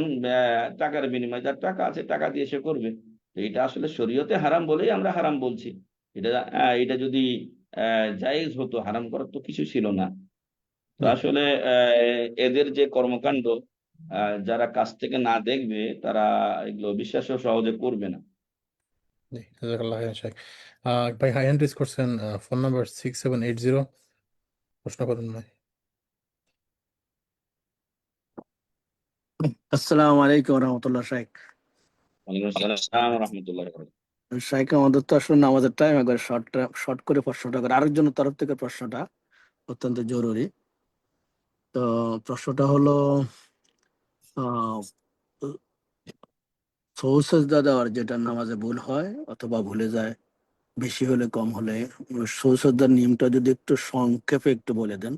টাকার বিনিময়ে, যার টাকা আছে টাকা দিয়ে সে করবে। তো এটা আসলে শরীয়তে হারাম বলেই আমরা হারাম বলছি। এটা যদি জায়েজ হতো, হারাম করার তো কিছু ছিল না। তো জি আসলে এদের যে কর্মকাণ্ড, যারা কাছ থেকে না দেখবে তারা এগুলো বিশ্বাসও সহজে করবে না। জি, জাযাকাল্লাহ খাইরান শেখ। ভাই হ্যান্ড রেজ করছেন, ফোন নাম্বার 6780, প্রশ্ন করুন ভাই। আসসালামু আলাইকুম রহমতুল্লাহ শাইখ। ওয়ালাইকুম আসসালাম ওয়া রাহমাতুল্লাহি ওয়া বারাকাতুহু। শাইখ, আমাদের তো আসলে নামাজের টাইম, একবার শর্ট করে প্রশ্নটা করে আরেকজনের তরফ থেকে প্রশ্নটা অত্যন্ত জরুরি। তো প্রশ্নটা হলো আহ সৌসজদা দেওয়ার, যেটা নামাজে ভুল হয় অথবা ভুলে যায়, বেশি হলে কম হলে, সৌসজদার নিয়মটা যদি একটু সংক্ষেপে একটু বলে দেন,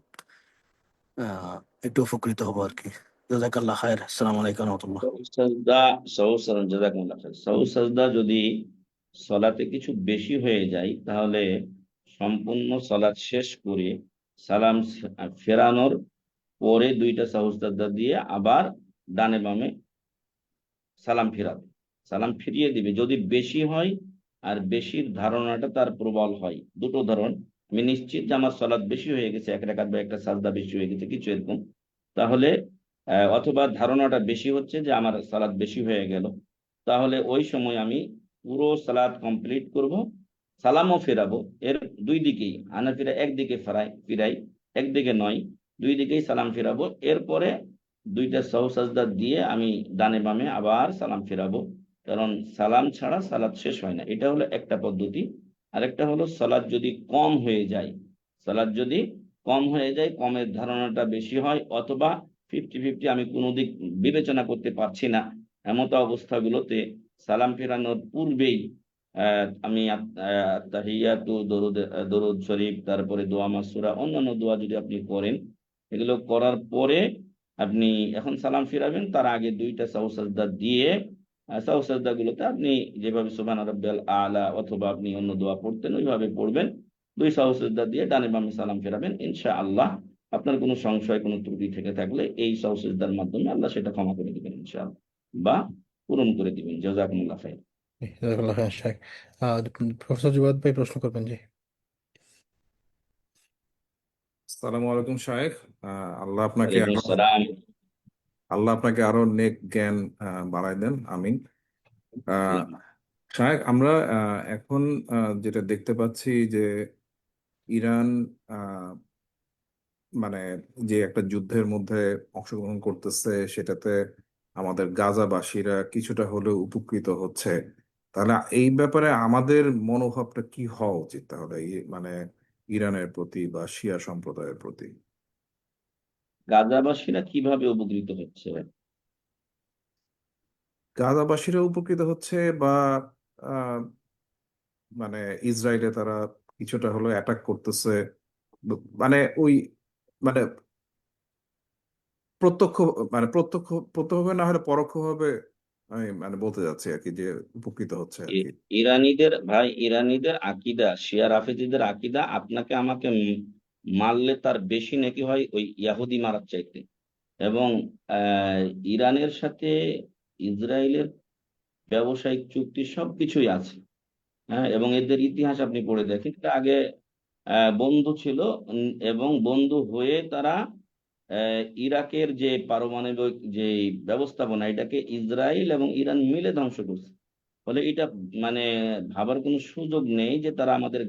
আহ একটু উপকৃত হবো আর কি। জাযাকাল্লাহ খায়ের। আসসালামু আলাইকুম রহমতুল্লাহ। সহজ সাজদা যদি সলাতে কিছু বেশি হয়ে যায়, তাহলে সম্পূর্ণ সলাৎ শেষ করে সালাম ফেরানোর পরে 2টা সহজ সাজদা দিয়ে আবার ডানে বামে সালাম ফিরাবে, সালাম ফিরিয়ে দিবে যদি বেশি হয়। আর বেশির ধারণাটা তার প্রবল হয়, দুটো ধরন। আমি নিশ্চিত যে আমার সালাত বেশি হয়ে গেছে, এক রাকাত বা একটা সাজদা বেশি হয়ে গেছে, কিছু এরকম, তাহলে অথবা ধারণাটা বেশি হচ্ছে যে আমার সালাত বেশি হয়ে গেল, তাহলে ওই সময় আমি পুরো সালাত কমপ্লিট করব, সালামও ফেরাবো। এর দুই দিকেই হানাফিরা একদিকে ফিরাই, একদিকে নয়, দুই দিকেই সালাম ফেরাবো। এরপরে 2টা সাজদা দিয়ে আমি ডানে বামে আবার সালাম ফেরাবো, কারণ সালাম ছাড়া সালাত শেষ হয় না। এটা হলো একটা পদ্ধতি। আরেকটা হলো সালাত যদি কম হয়ে যায়, সালাত যদি কম হয়ে যায়, কমের ধারণাটা বেশি হয়, অথবা 50-50 আমি কোনো দিক বিবেচনা করতে পারছি না, এমত অবস্থাগুলোতে সালাম ফেরানোর পূর্বেই আমি তাহিয়াতু, দরুদ দরুদ শরীফ, তারপরে দোয়া মাসুরা, অন্যান্য দোয়া যদি আপনি করেন, এগুলো করার পরে আপনি এখন সালাম ফিরাবেন, তার আগে 2টা সাহু সাজদা দিয়ে সাহু সাজদা গুলোতে আপনি যেভাবে সুবহান রাব্বিয়াল আলা অথবা আপনি অন্য দোয়া পড়তেন ওইভাবে পড়বেন। 2 সাহু সাজদা দিয়ে ডানে বামে সালাম ফিরাবেন। ইনশাআল্লাহ আপনার কোনো সংশয়, কোনো ত্রুটি থেকে থাকলে এই সাহু সাজদার মাধ্যমে আল্লাহ সেটা ক্ষমা করে দিবেন ইনশাআল্লাহ, বা পূরণ করে দিবেন। জাযাকুমুল্লাহ খাইর। জি, জাযাকাল্লাহ খাইরান শেখ। প্রফেসর জুবাদ ভাই প্রশ্ন করবেন। জি আসসালামু আলাইকুম শায়েখ। আল্লাহ আপনাকে ওয়ালাইকুম আরো আসসালাম। আল্লাহ আপনাকে আরো নেক জ্ঞান বাড়ায় দেন, আমিন। আহ, আল্লাহ। শায়েখ, আমরা এখন যেটা দেখতে পাচ্ছি যে ইরান মানে যে একটা যুদ্ধের মধ্যে অংশগ্রহণ করতেছে, সেটাতে আমাদের গাজাবাসীরা কিছুটা হলেও উপকৃত হচ্ছে। তাহলে এই ব্যাপারে আমাদের মনোভাবটা কি হওয়া উচিত তাহলে, মানে ইরানের প্রতি বা শিয়া সম্প্রদায়ের প্রতি? গাজাবাসীরা কিভাবে উপকৃত হচ্ছে? গাজাবাসীরা উপকৃত হচ্ছে, বা আহ, মানে ইসরায়েলে তারা কিছুটা হলো অ্যাটাক করতেছে, মানে ওই মানে প্রত্যক্ষ প্রত্যক্ষভাবে না হলে পরোক্ষভাবে আমি মানে বলতে যাচ্ছি আর কি, যে উপকৃত হচ্ছে আর কি। ইরানিদের ভাই, ইরানিদের আকিদা, শিয়া রাফেজিদের আকিদা আপনাকে আমাকে মারলে তার বেশি নাকি হয় ওই ইয়াহুদি মারার চাইতে। এবং আহ ইরানের সাথে ইসরায়েলের ব্যবসায়িক চুক্তি সবকিছুই আছে। হ্যাঁ, এবং এদের ইতিহাস আপনি পড়ে দেখেন, এটা আগে বন্ধু ছিল। এবং বন্ধু হয়ে তারা ইরাকের যে পারমাণবিক যে ব্যবস্থাপনা, এটাকে ইসরায়েল এবং ইরান মিলে ধ্বংস করছে। ফলে এটা মানে ভাবার কোনো সুযোগ নেই যে তারা আমাদের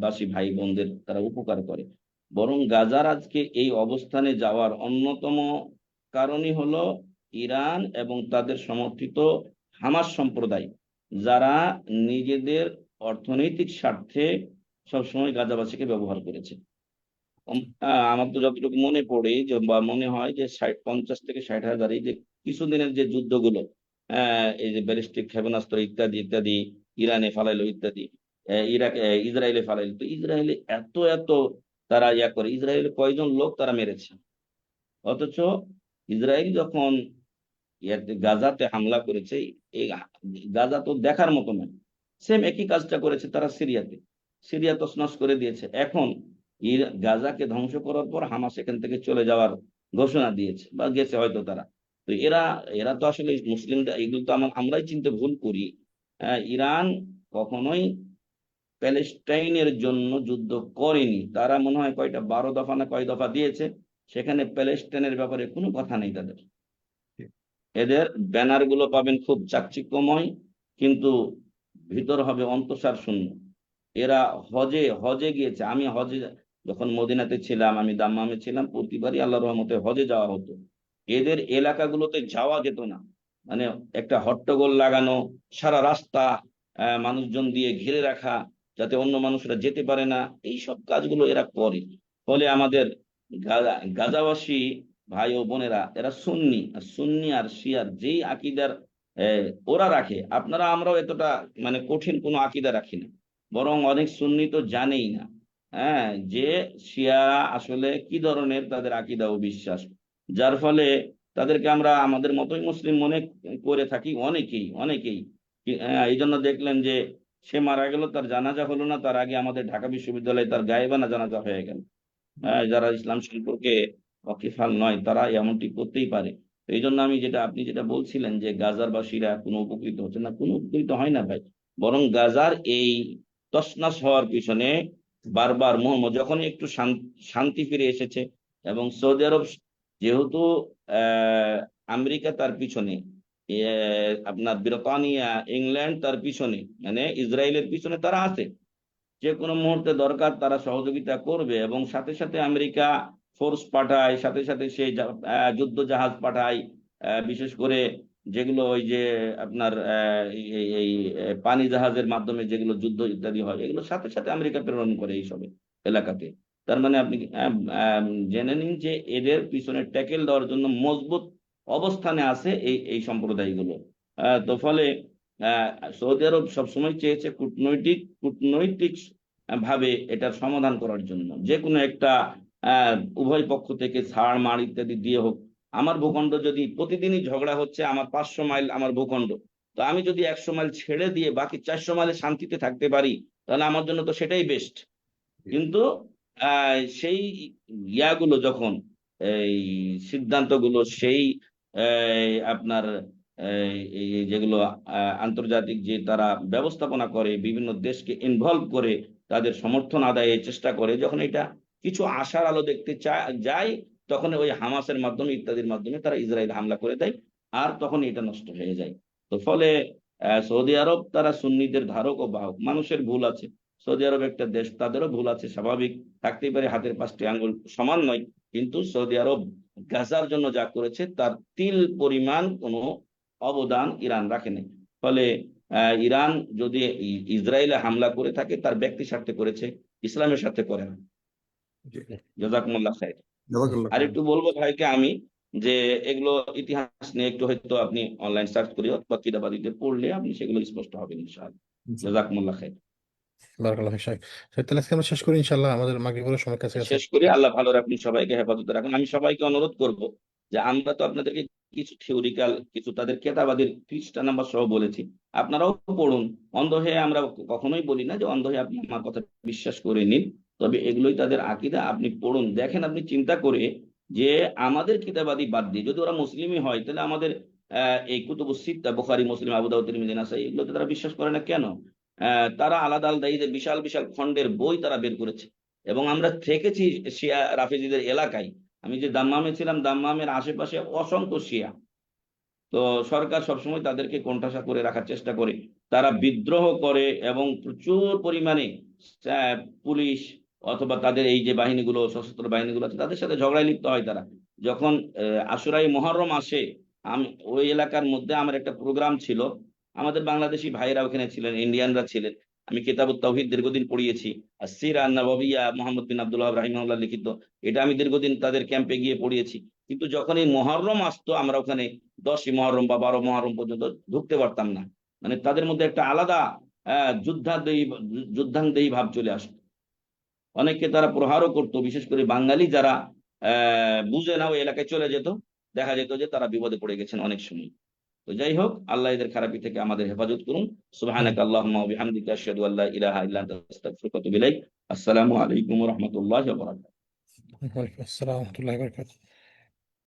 বাসী ভাই বোনদের তারা উপকার করে। বরং গাজার আজকে এই অবস্থানে যাওয়ার অন্যতম কারণই হলো ইরান এবং তাদের সমর্থিত হামাস সম্প্রদায়, যারা নিজেদের অর্থনৈতিক স্বার্থে সবসময় গাজাবাসীকে ব্যবহার করেছে। আমার তো যতটুকু মনে পড়ে যে বা মনে হয় যে 50 থেকে 60 হাজার, এই যে কিছুদিনের যে যুদ্ধগুলো, এই যে ব্যালিস্টিক ক্ষেপণাস্ত্র ইত্যাদি ইত্যাদি ইরানে ফালাইলো ইত্যাদি, ইসরায়েলে ফালাইলো, তো ইসরায়েলে এত এত তারা করে, ইসরায়েলে কয়জন লোক তারা মেরেছে। অথচ ইসরায়েল যখন গাজাতে হামলা করেছে, এই গাজা তো দেখার মতো নয়। সেম একই কাজটা করেছে তারা সিরিয়াতে, সিরিয়া তছনছ করে দিয়েছে। এখন গাজাকে ধ্বংস করার পর হামাস এখান থেকে চলে যাওয়ার ঘোষণা দিয়েছে বা গেছে হয়তো তারা। তো এরা এরা তো আসলে মুসলিমরা, এগুলো তো আমরাই চিনতে ভুল করি। ইরান কখনোই প্যালেস্টাইনের জন্য যুদ্ধ করেনি। তারা মনে হয় কয়টা 12 দফা না কয় দফা দিয়েছে, সেখানে প্যালেস্টাইনের ব্যাপারে কোনো কথা নেই তাদের। এদের ব্যানার গুলো পাবেন খুব চাকচিক্যময়, কিন্তু ভিতর হবে অন্তঃসার শূন্য। এরা হজে হজে গিয়েছে, আমি হজে যখন মদিনাতে ছিলাম, আমি দাম্মামে ছিলাম, প্রতিবারই আল্লাহর রহমতে হজে যাওয়া হতো। এদের এলাকাগুলোতে যাওয়া যেত না। মানে একটা হট্টগোল লাগানো, সারা রাস্তা মানুষজন দিয়ে ঘিরে রাখা, যাতে অন্য মানুষরা যেতে পারে না, এই সব কাজগুলো এরা করে। ফলে আমাদের গাজাবাসী ভাই ও বোনেরা, এরা সুন্নি, আর সুন্নি আর শিয়ার যেই আকিদার ওরা রাখে, আপনারা আমরাও এতটা মানে কঠিন কোনো আকিদা রাখি না। বরং অনেক সুন্নি তো জানেই না, হ্যাঁ, যে শিয়ারা আসলে কি ধরনের তাদের আকিদা ও বিশ্বাস। যার ফলে তাদেরকে আমরা আমাদের মতোই মুসলিম মনে করে থাকি অনেকেই অনেকেই। এই জন্য দেখলেন যে সে মারা গেল, তার জানাজা হলো না, তার আগে আমাদের ঢাকা বিশ্ববিদ্যালয়ে তার গায়েবানা জানাজা হয়ে গেল। যারা ইসলাম সম্পর্কে ওয়াকিফাল নয় তারা এমনটি করতেই পারে। তো এই জন্য আমি যেটা, আপনি যেটা বলছিলেন যে গাজার বাসীরা কোনো উপকৃত হচ্ছে না, কোনো উপকৃত হয় না ভাই। বরং গাজার এই তছনছ হওয়ার পিছনে বারবার মোহাম্মদ যখন একটু শান্তি ফিরে এসেছে, এবং সৌদি আরব যেহেতু আমেরিকা তার পিছনে, আপনার ব্রিটানিয়া, ইংল্যান্ড তার পিছনে, মানে ইসরায়েলের পিছনে তারা আছে, যে কোনো মুহূর্তে দরকার তারা সহযোগিতা করবে। এবং সাথে সাথে আমেরিকা ফোর্স পাঠায়, সাথে সাথে সেই যুদ্ধ জাহাজ পাঠায়, বিশেষ করে যেগুলো ওই যে আপনার এই পানি জাহাজের মাধ্যমে যেগুলো যুদ্ধ ইত্যাদি হয়, এগুলো সাথে সাথে আমেরিকা প্রেরণ করে এইসব এলাকাতে। তার মানে আপনি জেনে নিন যে এদের পিছনে ট্যাকেল দেওয়ার জন্য মজবুত অবস্থানে আছে এই এই সম্প্রদায়গুলো। তো ফলে আহ সৌদি আরব সবসময় চেয়েছে কূটনৈতিক কূটনৈতিক ভাবে এটার সমাধান করার জন্য, যে কোনো একটা উভয় পক্ষ থেকে ছাড় মার ইত্যাদি দিয়ে হোক। আমার ভূখণ্ড যদি প্রতিদিনই ঝগড়া হচ্ছে, আমার 500 মাইল আমার ভূখণ্ড, তো আমি যদি 100 মাইল ছেড়ে দিয়ে বাকি 400 মাইলে শান্তিতে থাকতে পারি, তাহলে আমার জন্য তো সেটাই বেস্ট। কিন্তু সেই ইয়াগুলো যখন, এই সিদ্ধান্তগুলো, সেই আপনার এই যেগুলো আন্তর্জাতিক যে তারা ব্যবস্থাপনা করে, বিভিন্ন দেশকে ইনভলভ করে তাদের সমর্থন আদায়ের চেষ্টা করে, যখন এটা কিছু আশার আলো দেখতে যায়, তখন ওই হামাসের মাধ্যমে ইত্যাদির মাধ্যমে তারা ইসরায়েল হামলা করে দেয়, আর তখন এটা নষ্ট হয়ে যায়। তো ফলে সৌদি আরব তারা সুন্নিদের ধারক ও বাহক, মানুষের ভুল আছে, সৌদি আরব একটা দেশ, তাদেরও ভুল আছে, স্বাভাবিক, থাকতেই পারে, হাতের 5টি আঙ্গুল সমান নয়। কিন্তু সৌদি আরব গাজার জন্য যা করেছে তার তিল পরিমাণ কোনো অবদান ইরান রাখেনি। ফলে ইরান যদি ইসরায়েলে হামলা করে থাকে তার ব্যক্তি স্বার্থে করেছে, ইসলামের স্বার্থে করে না। জি, জাযাকুমুল্লাহ খাইর। জাযাকাল্লাহ আর খাইর। একটু বলবো ভাইকে আমি যে এগুলো ইতিহাস নিয়ে একটু হয়তো আপনি অনলাইন সার্চ করে অথবা কিতাবাদিতে পড়লে আপনি সেগুলো স্পষ্ট হবেন ইনশাআল্লাহ। জাযাকুমুল্লাহ খাইর। বারাকাল্লাহ ফিক শাইখ। তাহলে আজকে আমরা শেষ করি ইনশাআল্লাহ, আমাদের মাগরিবের সময় কাছে গেছে। শেষ করি। আল্লাহ ভালো রাখুন, সবাইকে হেফাজতে রাখুন। আমি সবাইকে অনুরোধ করব যে আমরা তো আপনাদেরকে কিছু থিওরিক্যাল, কিছু তাদের কেতাবাদের পৃষ্ঠা নাম্বার সহ বলেছি, আপনারাও পড়ুন। অন্ধ হয়ে আমরা কখনোই বলি না যে অন্ধ হয়ে আপনি আমার কথা বিশ্বাস করে নিন, তবে এগুলোই তাদের আকীদা। আপনি পড়ুন, দেখেন, আপনি চিন্তা করে যে আমাদের কিতাবাদি বাদ দিয়ে যদি ওরা মুসলিমই হয় তাহলে আমাদের এই কুতুবুস সিত্তা, বুখারী, মুসলিম, আবু দাউদ, তিরমিজি, নাসাঈ, এগুলোতে তারা বিশ্বাস করে না কেন? তারা আলাদা আলাদা এই যে বিশাল বিশাল খণ্ডের বই তারা বের করেছে, এবং আমরা থেকেছি শিয়া রাফেজিদের এলাকায়। আমি যে দাম্মামে ছিলাম, দাম্মামের আশেপাশে অসংখ্য শিয়া। তো সরকার সবসময় তাদেরকে কোণঠাসা করে রাখার চেষ্টা করে, তারা বিদ্রোহ করে এবং প্রচুর পরিমাণে পুলিশ অথবা তাদের এই যে বাহিনীগুলো, সশস্ত্র বাহিনীগুলো আছে, তাদের সাথে ঝগড়ায় লিপ্ত হয় তারা। যখন আশুরাই মুহররম আসে, আমি ওই এলাকার মধ্যে আমার একটা প্রোগ্রাম ছিল, আমাদের বাংলাদেশি ভাইরা ওখানে ছিলেন, ইন্ডিয়ানরা ছিলেন। আমি কিতাবুত তাওহীদ দীর্ঘদিন পড়িয়েছি, আর সিরা নববিয়া মুহাম্মদ বিন আব্দুল ওয়াহাব রাহিমাহুল্লাহ লিখিত, এটা আমি দীর্ঘদিন তাদের ক্যাম্পে গিয়ে পড়িয়েছি। কিন্তু যখন এই মুহররম আসতো, আমরা ওখানে 10ই মুহররম বা 12 মুহররম পর্যন্ত ঢুকতে পারতাম না। মানে তাদের মধ্যে একটা আলাদা যুদ্ধাঙ্গদেহী ভাব চলে আসতো। অনেককে তারা প্রহারও করতো, বিশেষ করে বাঙালি যারা বুঝে না ওই এলাকায় চলে যেত, দেখা যেত যে তারা বিপদে পড়ে গেছেন অনেক সময়। তো যাই হোক, আল্লাহ এদের খারাপি থেকে আমাদের হেফাজত করুন। সুবহানাকা আল্লাহুম্মা ওয়া বিহামদিকা আশহাদু আল্লা ইলাহা ইল্লা আনতা আস্তাগফিরুকা ওয়া আতুবু ইলাইক। আসসালামু আলাইকুম ওয়া রাহমাতুল্লাহি ওয়া বারাকাতুহু। ওয়ালাইকুম আসসালাম ওয়া রাহমাতুল্লাহি ওয়া বারাকাতুহু।